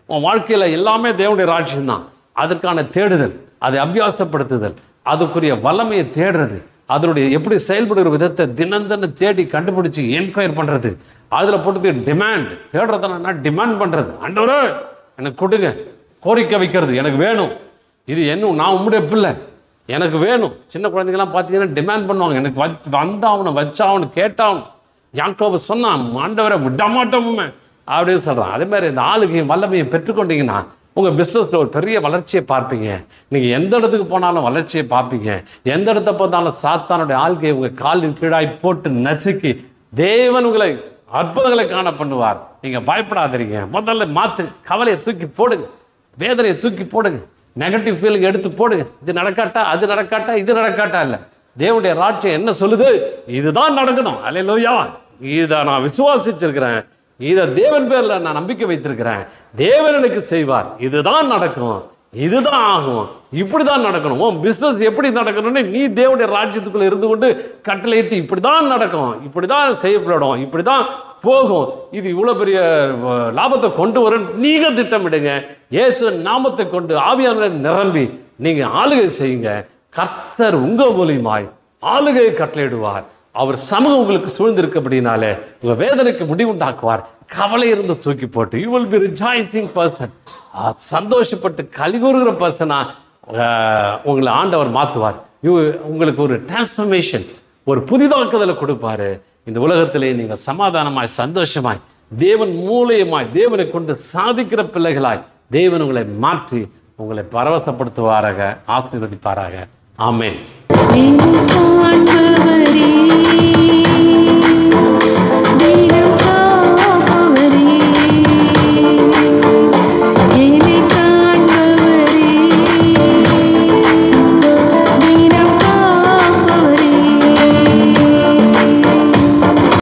A: உன் வாழ்க்கையில் எல்லாமே தேவனுடைய ராஜ்யம்தான். அதற்கான தேடுதல், அதை அபியாசப்படுத்துதல், அதுக்குரிய வல்லமையை தேடுறது, அதனுடைய எப்படி செயல்படுகிற விதத்தை தினந்தன்னு தேடி கண்டுபிடிச்சி என்கொயர் பண்ணுறது, அதில் போட்டு டிமாண்ட் தேடுறதுனா டிமாண்ட் பண்ணுறது. ஆண்டவரே எனக்கு கொடுங்க, கோரிக்கை வைக்கிறது, எனக்கு வேணும், இது என்ன, நான் உம்முடைய பிள்ளை, எனக்கு வேணும். சின்ன குழந்தைங்கலாம் பார்த்தீங்கன்னா டிமாண்ட் பண்ணுவாங்க, எனக்கு வந்தாவணும், வச்சாவணும், கேட்டாவணும். யாக்கோபு சொன்னான், ஆண்டவரை விடமாட்டோமே அப்படின்னு சொல்கிறான். அதே மாதிரி இந்த ஆளுகையும் வல்லமையை பெற்றுக்கொண்டீங்கன்னா உங்கள் பிஸ்னஸில் ஒரு பெரிய வளர்ச்சியை பார்ப்பீங்க. நீங்கள் எந்த இடத்துக்கு போனாலும் வளர்ச்சியை பார்ப்பீங்க. எந்த இடத்த போனாலும் சாத்தானுடைய ஆள்கையை உங்கள் காலின் கீழாய் போட்டு நசுக்கி தேவன் உங்களை அற்புதங்களை காண பண்ணுவார். நீங்கள் பயப்படாதீங்க. முதல்ல மாற்று, கவலையை தூக்கி போடுங்க, வேதனையை தூக்கி போடுங்க, நெகட்டிவ் ஃபீலிங் எடுத்து போடுங்க. இது நடக்காட்டா, அது நடக்காட்டா, இது நடக்காட்டா இல்லை. தேவனுடைய ராஜ்யம் என்ன சொல்லுது? இதுதான் நடக்கணும். அல்லேலூயா. இதை நான் விசுவாசிச்சிருக்கிறேன், இதை தேவன் பேரில் நான் நம்பிக்கை வைத்திருக்கிறேன், தேவன் எனக்கு செய்வார், இதுதான் நடக்கும், இதுதான் ஆகும், இப்படி தான் நடக்கணும். உன் பிஸ்னஸ் எப்படி நடக்கணும்னு நீ தேவனுடைய ராஜ்யத்துக்குள்ளே இருந்து கொண்டு கட்டளையிட்டு இப்படி தான் நடக்கும், இப்படி தான் செய்யப்படும், இப்படி தான் போகும், இது இவ்வளோ பெரிய லாபத்தை கொண்டு வரும் நீங்கள் திட்டமிடுங்க. இயேசு நாமத்தை கொண்டு ஆவியானவரை நிரம்பி நீங்கள் ஆளுகை செய்யுங்க. கர்த்தர் உங்கள் மூலியமாய் ஆளுகையை கட்டளையிடுவார். அவர் சமூகம் உங்களுக்கு சூழ்ந்திருக்கப்படினாலே உங்கள் வேதனைக்கு முடிவுண்டாக்குவார். கவலை இருந்து தூக்கி போட்டு you will be rejoicing person, சந்தோஷப்பட்டு கலிகூறுகிற பர்சனாக உங்களை ஆண்டவர் மாற்றுவார். உங்களுக்கு ஒரு டிரான்ஸ்ஃபர்மேஷன், ஒரு புதிதாக்குதலை கொடுப்பாரு. இந்த உலகத்திலே நீங்கள் சமாதானமாய் சந்தோஷமாய் தேவன் மூலியமாய் தேவனை கொண்டு சாதிக்கிற பிள்ளைகளாய் தேவன் உங்களை மாற்றி உங்களை பரவசப்படுத்துவாராக, ஆசீர்வதிப்பாராக. ஆமென்.